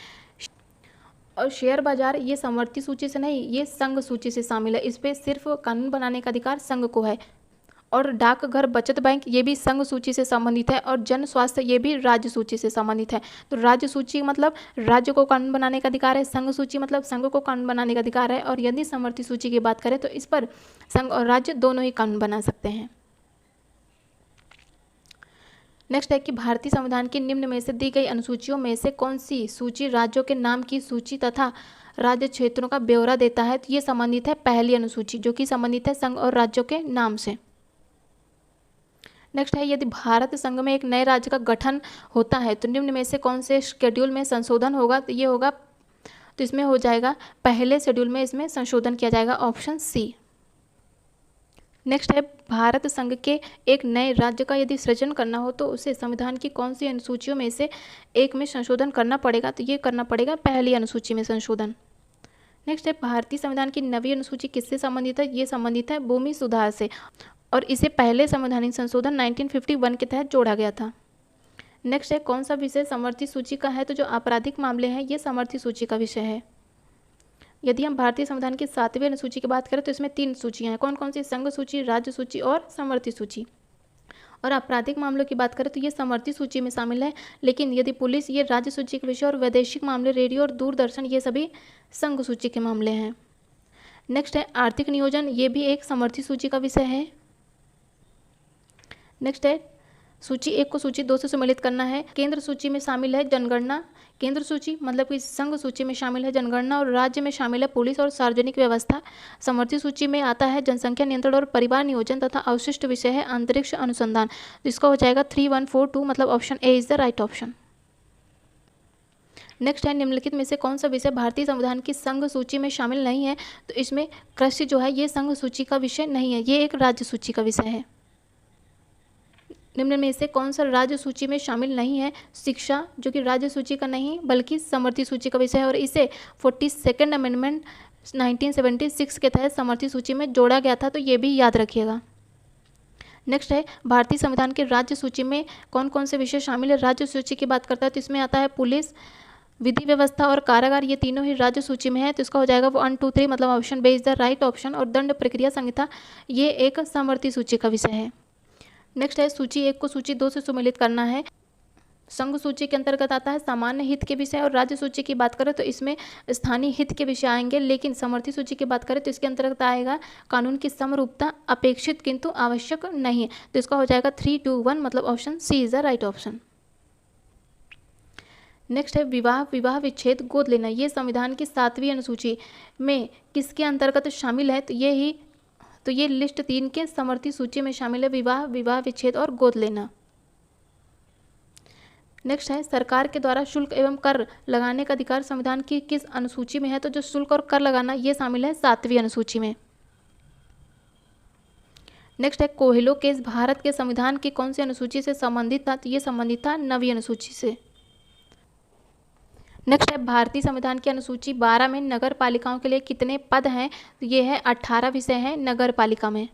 और शेयर बाजार ये समवर्ती सूची से नहीं, ये संघ सूची से शामिल है। इस पर सिर्फ कानून बनाने का अधिकार संघ को है। और डाकघर, बचत बैंक ये भी संघ सूची से संबंधित है, और जन स्वास्थ्य ये भी राज्य सूची से संबंधित है। तो राज्य सूची मतलब राज्य को कानून बनाने का अधिकार है, संघ सूची मतलब संघ को कानून बनाने का अधिकार है, और यदि समवर्ती सूची की बात करें तो इस पर संघ और राज्य दोनों ही कानून बना सकते हैं। नेक्स्ट है कि भारतीय संविधान की निम्न में से दी गई अनुसूचियों में से कौन सी सूची राज्यों के नाम की सूची तथा राज्य क्षेत्रों का ब्यौरा देता है। तो ये संबंधित है पहली अनुसूची, जो कि संबंधित है संघ और राज्यों के नाम से। नेक्स्ट है, यदि भारत संघ में एक नए राज्य का गठन होता है तो निम्न में से कौन से शेड्यूल में संशोधन होगा। तो ये होगा, तो इसमें हो जाएगा पहले शेड्यूल में इसमें संशोधन किया जाएगा, ऑप्शन सी। नेक्स्ट है, भारत संघ के एक नए राज्य का यदि सृजन करना हो तो उसे संविधान की कौन सी अनुसूचियों में से एक में संशोधन करना पड़ेगा। तो ये करना पड़ेगा पहली अनुसूची में संशोधन। नेक्स्ट है, भारतीय संविधान की नवी अनुसूची किससे संबंधित है। ये संबंधित है भूमि सुधार से, और इसे पहले संवैधानिक संशोधन 1951 के तहत जोड़ा गया था। नेक्स्ट है, कौन सा विषय समवर्ती सूची का है। तो जो आपराधिक मामले हैं ये समवर्ती सूची का विषय है। यदि हम भारतीय संविधान की 7वीं अनुसूची की बात करें तो इसमें 3 सूचियां हैं। कौन कौन सी, संघ सूची, राज्य सूची और समवर्ती सूची। और आपराधिक मामलों की बात करें तो ये समवर्ती सूची में शामिल है, लेकिन यदि पुलिस, ये राज्य सूची के विषय, और वैदेशिक मामले, रेडियो और दूरदर्शन, ये सभी संघ सूची के मामले हैं। नेक्स्ट है, आर्थिक नियोजन, ये भी एक समवर्ती सूची का विषय है। नेक्स्ट है, सूची 1 को सूची 2 से सम्मिलित करना है। केंद्र सूची में शामिल है जनगणना, केंद्र सूची मतलब कि संघ सूची में शामिल है जनगणना, और राज्य में शामिल है पुलिस और सार्वजनिक व्यवस्था। समवर्ती सूची में आता है जनसंख्या नियंत्रण और परिवार नियोजन, तथा अवशिष्ट विषय है अंतरिक्ष अनुसंधान। तो इसका हो जाएगा 3142, मतलब option A is the right option. Next है, निम्नलिखित में से कौन सा विषय भारतीय संविधान की संघ सूची में शामिल नहीं है। तो इसमें कृषि जो है ये संघ सूची का विषय नहीं है, ये एक राज्य सूची का विषय है। निम्न में से कौन सा राज्य सूची में शामिल नहीं है। शिक्षा, जो कि राज्य सूची का नहीं बल्कि समवर्ती सूची का विषय है, और इसे 42nd अमेंडमेंट 1976 के तहत समवर्ती सूची में जोड़ा गया था। तो ये भी याद रखिएगा। नेक्स्ट है, भारतीय संविधान के राज्य सूची में कौन कौन से विषय शामिल है। राज्य सूची की बात करता है तो इसमें आता है पुलिस, विधि व्यवस्था और कारागार, ये तीनों ही राज्य सूची में है। तो इसका हो जाएगा 1, 2, 3, मतलब option B is the right option. और दंड प्रक्रिया संहिता ये एक समवर्ती सूची का विषय है। नेक्स्ट है, सूची 1 को सूची 2 से सम्मिलित करना है। संघ सूची के अंतर्गत आता है सामान्य हित के विषय, और राज्य सूची की बात करें तो इसमें स्थानीय हित के विषय आएंगे, लेकिन समवर्ती सूची की बात करें तो इसके अंतर्गत आएगा कानून की समरूपता अपेक्षित किंतु आवश्यक नहीं है। तो इसका हो जाएगा 3, 2, 1, मतलब option C is the right option. Next है, विवाह, विवाह विच्छेद, गोद लेना, ये संविधान की 7वीं अनुसूची में किसके अंतर्गत शामिल है। तो ये लिस्ट 3 के समवर्ती सूची में शामिल है, विवाह, विवाह विच्छेद और गोद लेना। नेक्स्ट है, सरकार के द्वारा शुल्क एवं कर लगाने का अधिकार संविधान की किस अनुसूची में है। तो जो शुल्क और कर लगाना ये शामिल है 7वीं अनुसूची में। नेक्स्ट है, कोहेलो केस भारत के संविधान की कौन सी अनुसूची से संबंधित था। तो ये संबंधित था 9वीं अनुसूची से। नेक्स्ट है, भारतीय संविधान की अनुसूची 12 में नगर पालिकाओं के लिए कितने पद हैं। तो ये है 18 विषय हैं नगर पालिका में।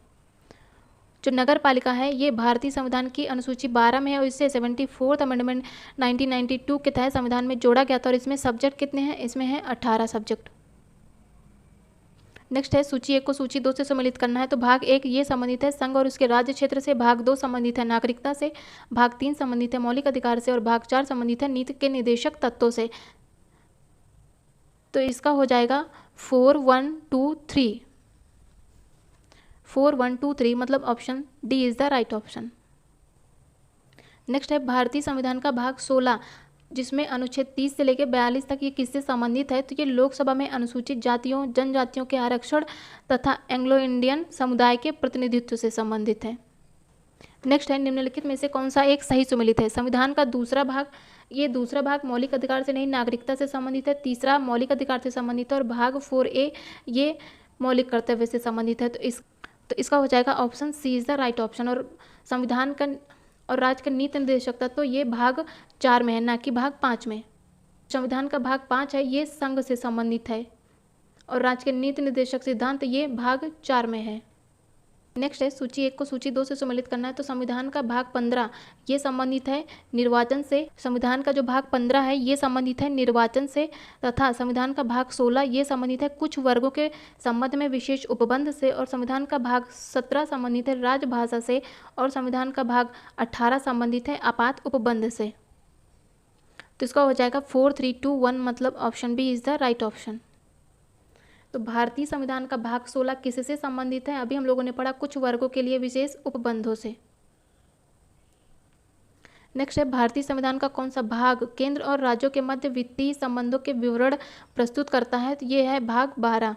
जो नगर पालिका है ये भारतीय संविधान की अनुसूची 12 में है, और इसे 74th अमेंडमेंट 1992 के तहत संविधान में जोड़ा गया था। और इसमें सब्जेक्ट कितने हैं, इसमें है 18 सब्जेक्ट। नेक्स्ट है, सूची 1 को सूची 2 से सम्मिलित करना है। तो भाग 1 ये संबंधित है संघ और उसके राज्य क्षेत्र से, भाग 2 संबंधित है नागरिकता से, भाग 3 संबंधित है मौलिक अधिकार से, और भाग 4 संबंधित है नीति के निर्देशक तत्वों से। तो इसका हो जाएगा 4, 1, 2, 3, 4, 1, 2, 3, मतलब option D is the right option. Next है, भारतीय संविधान का भाग 16 जिसमें अनुच्छेद 30 से लेकर 42 तक ये किससे संबंधित है। तो ये लोकसभा में अनुसूचित जातियों, जनजातियों के आरक्षण तथा एंग्लो इंडियन समुदाय के प्रतिनिधित्व से संबंधित है। नेक्स्ट है, निम्नलिखित में से कौन सा एक सही सुमेलित है। संविधान का दूसरा भाग, ये दूसरा भाग मौलिक अधिकार से नहीं नागरिकता से संबंधित है, तीसरा मौलिक अधिकार से संबंधित है, और भाग 4A ये मौलिक कर्तव्य से संबंधित है। तो इसका हो जाएगा option C is the right option. और संविधान का और राज्य का नीति निर्देशक तत्व तो ये भाग 4 में है, ना कि भाग 5 में। संविधान का भाग 5 है ये संघ से संबंधित है, और राज्य के नीति निर्देशक सिद्धांत ये भाग 4 में है। नेक्स्ट है सूची 1 को सूची 2 से सम्मिलित करना है। तो संविधान का भाग 15 ये संबंधित है निर्वाचन से। संविधान का जो भाग 15 है ये संबंधित है निर्वाचन से, तथा संविधान का भाग 16 ये संबंधित है कुछ वर्गों के संबंध में विशेष उपबंध से, और संविधान का भाग 17 संबंधित है राजभाषा से, और संविधान का भाग 18 संबंधित है आपात उपबंध से। तो इसका हो जाएगा 4, 3, 2, 1, मतलब option B is the right option. तो भारतीय संविधान का भाग 16 किससे संबंधित है? अभी हम लोगों ने पढ़ा कुछ वर्गों के लिए विशेष उपबंधों से। नेक्स्ट है भारतीय संविधान का कौन सा भाग केंद्र और राज्यों के मध्य वित्तीय संबंधों के विवरण प्रस्तुत करता है? तो ये है भाग 12।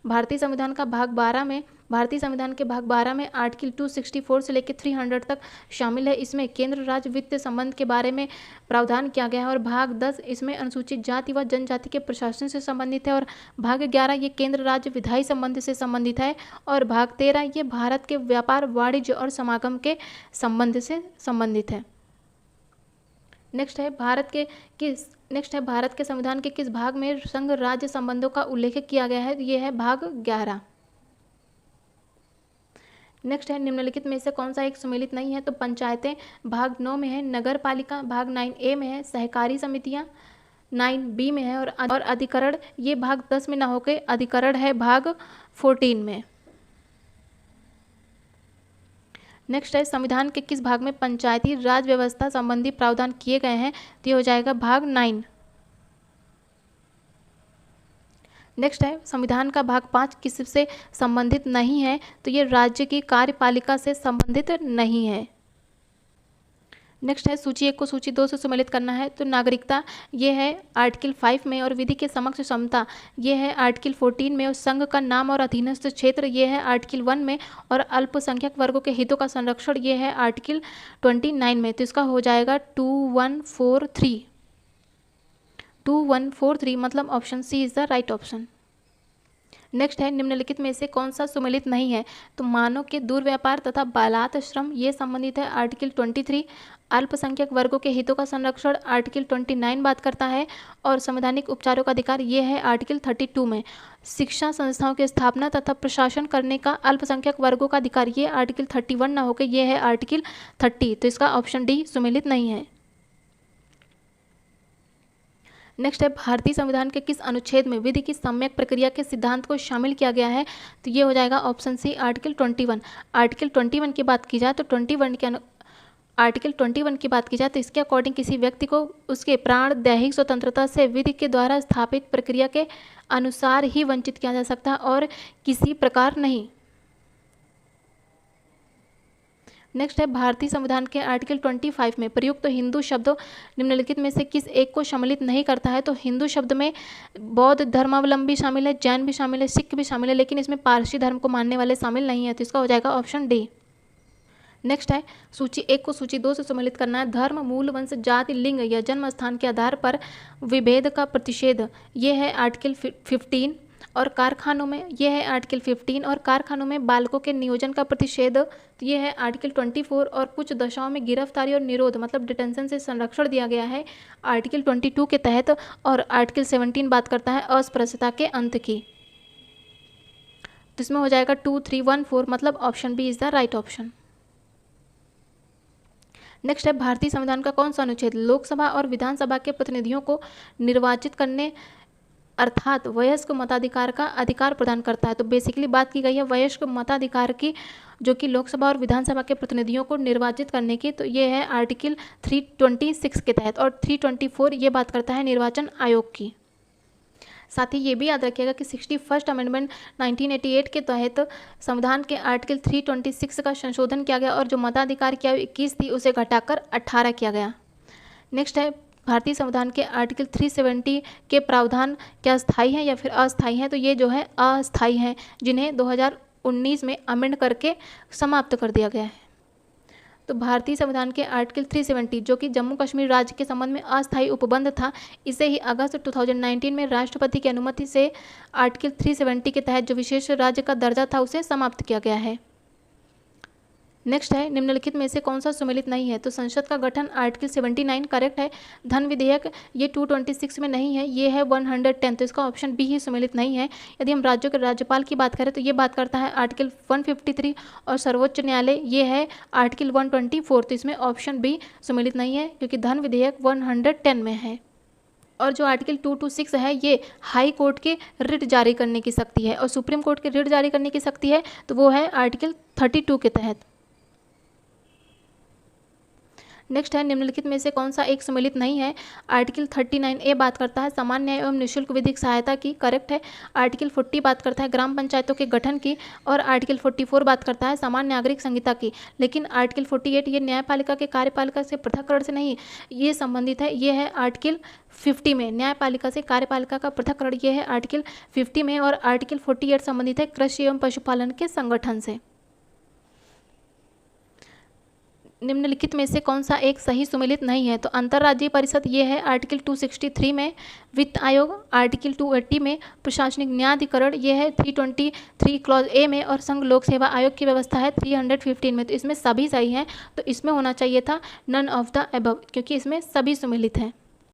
भारतीय संविधान के भाग 12 में आर्टिकल 264 से लेकर 300 तक शामिल है। इसमें केंद्र राज्य वित्त संबंध के बारे में प्रावधान किया गया है। और भाग 10 इसमें अनुसूचित जाति व जनजाति के प्रशासन से संबंधित है। और भाग 11 ये केंद्र राज्य विधायी संबंध से संबंधित है। और भाग 13 ये भारत के व्यापार वाणिज्य और समागम के संबंध से संबंधित है। नेक्स्ट है भारत के संविधान के किस भाग में संघ राज्य संबंधों का उल्लेख किया गया है? ये है भाग 11। नेक्स्ट है निम्नलिखित में से कौन सा एक सम्मिलित नहीं है? तो पंचायतें भाग 9 में है, नगर पालिका भाग 9A में है, सहकारी समितियां 9B में है, और अधिकरण ये भाग 10 में ना होकर अधिकरण है भाग 14 में। नेक्स्ट है संविधान के किस भाग में पंचायती राज व्यवस्था संबंधी प्रावधान किए गए हैं? तो ये हो जाएगा भाग 9। नेक्स्ट है संविधान का भाग 5 किससे संबंधित नहीं है? तो ये राज्य की कार्यपालिका से संबंधित नहीं है। नेक्स्ट है सूची 1 को सूची 2 से सम्मिलित करना है। तो नागरिकता ये है आर्टिकल 5 में, और विधि के समक्ष क्षमता ये है आर्टिकल 14 में, और संघ का नाम और अधीनस्थ क्षेत्र ये है आर्टिकल 1 में, और अल्पसंख्यक वर्गों के हितों का संरक्षण ये है आर्टिकल 29 में। तो इसका हो जाएगा 2143 मतलब option C is the right option. Next है निम्नलिखित में से कौन सा सम्मिलित नहीं है? तो मानव के दुर्व्यापार तथा बालात श्रम ये संबंधित है आर्टिकल 23। अल्पसंख्यक वर्गों के हितों का संरक्षण आर्टिकल 29 बात करता है, और संवैधानिक उपचारों का अधिकार ये है आर्टिकल 32 में। शिक्षा संस्थाओं की स्थापना तथा प्रशासन करने का अल्पसंख्यक वर्गों का अधिकार ये आर्टिकल 31 ना होकर ये है आर्टिकल 30। तो इसका ऑप्शन डी सम्मिलित नहीं है। नेक्स्ट है भारतीय संविधान के किस अनुच्छेद में विधि की सम्यक प्रक्रिया के सिद्धांत को शामिल किया गया है? तो ये हो जाएगा ऑप्शन सी आर्टिकल 21। आर्टिकल 21 की बात की जाए तो आर्टिकल 21 की बात की जाए तो इसके अकॉर्डिंग किसी व्यक्ति को उसके प्राण दैहिक स्वतंत्रता से विधि के द्वारा स्थापित प्रक्रिया के अनुसार ही वंचित किया जा सकता है और किसी प्रकार नहीं। नेक्स्ट है भारतीय संविधान के आर्टिकल 25 में प्रयुक्त तो हिंदू शब्द निम्नलिखित में से किस एक को सम्मिलित नहीं करता है? तो हिंदू शब्द में बौद्ध धर्मावलंबी शामिल है, जैन भी शामिल है, सिख भी शामिल है, लेकिन इसमें पारसी धर्म को मानने वाले शामिल नहीं है। तो इसका हो जाएगा ऑप्शन डी। नेक्स्ट है सूची 1 को सूची 2 से सम्मिलित करना है। धर्म, मूल, वंश, जाति, लिंग या जन्म स्थान के आधार पर विभेद का प्रतिषेध ये है आर्टिकल 15, और कारखानों में ये है आर्टिकल 15, और कारखानों में बालकों के नियोजन का प्रतिषेध तो ये है आर्टिकल 24, और कुछ दशाओं में गिरफ्तारी और निरोध मतलब डिटेंशन से संरक्षण दिया गया है आर्टिकल 22 के तहत, और आर्टिकल 17 बात करता है अस्पृश्यता के अंत की। तो इसमें हो जाएगा 2, 3, 1, 4 मतलब option B is the right option. Next है भारतीय संविधान का कौन सा अनुच्छेद लोकसभा और विधानसभा के प्रतिनिधियों को निर्वाचित करने अर्थात वयस्क मताधिकार का अधिकार प्रदान करता है? तो बेसिकली बात की गई है वयस्क मताधिकार की, जो कि लोकसभा और विधानसभा के प्रतिनिधियों को निर्वाचित करने की। तो ये है आर्टिकल 326 के तहत, और 324 ये बात करता है निर्वाचन आयोग की। साथ ही ये भी याद रखिएगा कि 61st अमेंडमेंट 1988 के तहत संविधान के आर्टिकल 326 का संशोधन किया गया, और जो मताधिकार की आयु 21 थी उसे घटाकर 18 किया गया। नेक्स्ट है भारतीय संविधान के आर्टिकल 370 के प्रावधान क्या स्थायी हैं या फिर अस्थायी हैं? तो ये जो है अस्थायी हैं, जिन्हें 2019 में अमेंड करके समाप्त कर दिया गया है। तो भारतीय संविधान के आर्टिकल 370 जो कि जम्मू कश्मीर राज्य के संबंध में अस्थायी उपबंध था, इसे ही अगस्त 2019 में राष्ट्रपति की अनुमति से आर्टिकल 370 के तहत जो विशेष राज्य का दर्जा था उसे समाप्त किया गया है। नेक्स्ट है, निम्नलिखित में से कौन सा सुमेलित नहीं है? तो संसद का गठन आर्टिकल 79 करेक्ट है। धन विधेयक ये 226 में नहीं है, ये है 110, तो इसका ऑप्शन बी ही सुमेलित नहीं है। यदि हम राज्यों के राज्यपाल की बात करें तो ये बात करता है आर्टिकल 153 और सर्वोच्च न्यायालय ये है आर्टिकल 124, तो इसमें ऑप्शन बी सुमेलित नहीं है क्योंकि धन विधेयक 110 में है। और जो आर्टिकल 226 है ये हाई कोर्ट के रिट जारी करने की शक्ति है और सुप्रीम कोर्ट के रिट जारी करने की शक्ति है तो वो है आर्टिकल 32 के तहत। नेक्स्ट है, निम्नलिखित में से कौन सा एक सुमेलित नहीं है? आर्टिकल 39A बात करता है सामान्य न्याय एवं निःशुल्क विधिक सहायता की, करेक्ट है। आर्टिकल 40 बात करता है ग्राम पंचायतों के गठन की और आर्टिकल 44 बात करता है सामान्य नागरिक संहिता की। लेकिन आर्टिकल 48 ये न्यायपालिका के कार्यपालिका से पृथककरण से नहीं ये संबंधित है, ये है आर्टिकल 50 में। न्यायपालिका से कार्यपालिका का पृथककरण ये है आर्टिकल 50 में और आर्टिकल 48 संबंधित है कृषि एवं पशुपालन के संगठन से। निम्नलिखित में से कौन सा एक सही सुमेलित नहीं है? तो अंतर्राज्यीय परिषद ये है आर्टिकल 263 में, वित्त आयोग आर्टिकल 280 में, प्रशासनिक न्यायाधिकरण ये है 323 क्लॉज ए में और संघ लोक सेवा आयोग की व्यवस्था है 315 में। तो इसमें सभी सही हैं, तो इसमें होना चाहिए था नन ऑफ द अबव क्योंकि इसमें सभी सुमेलित हैं।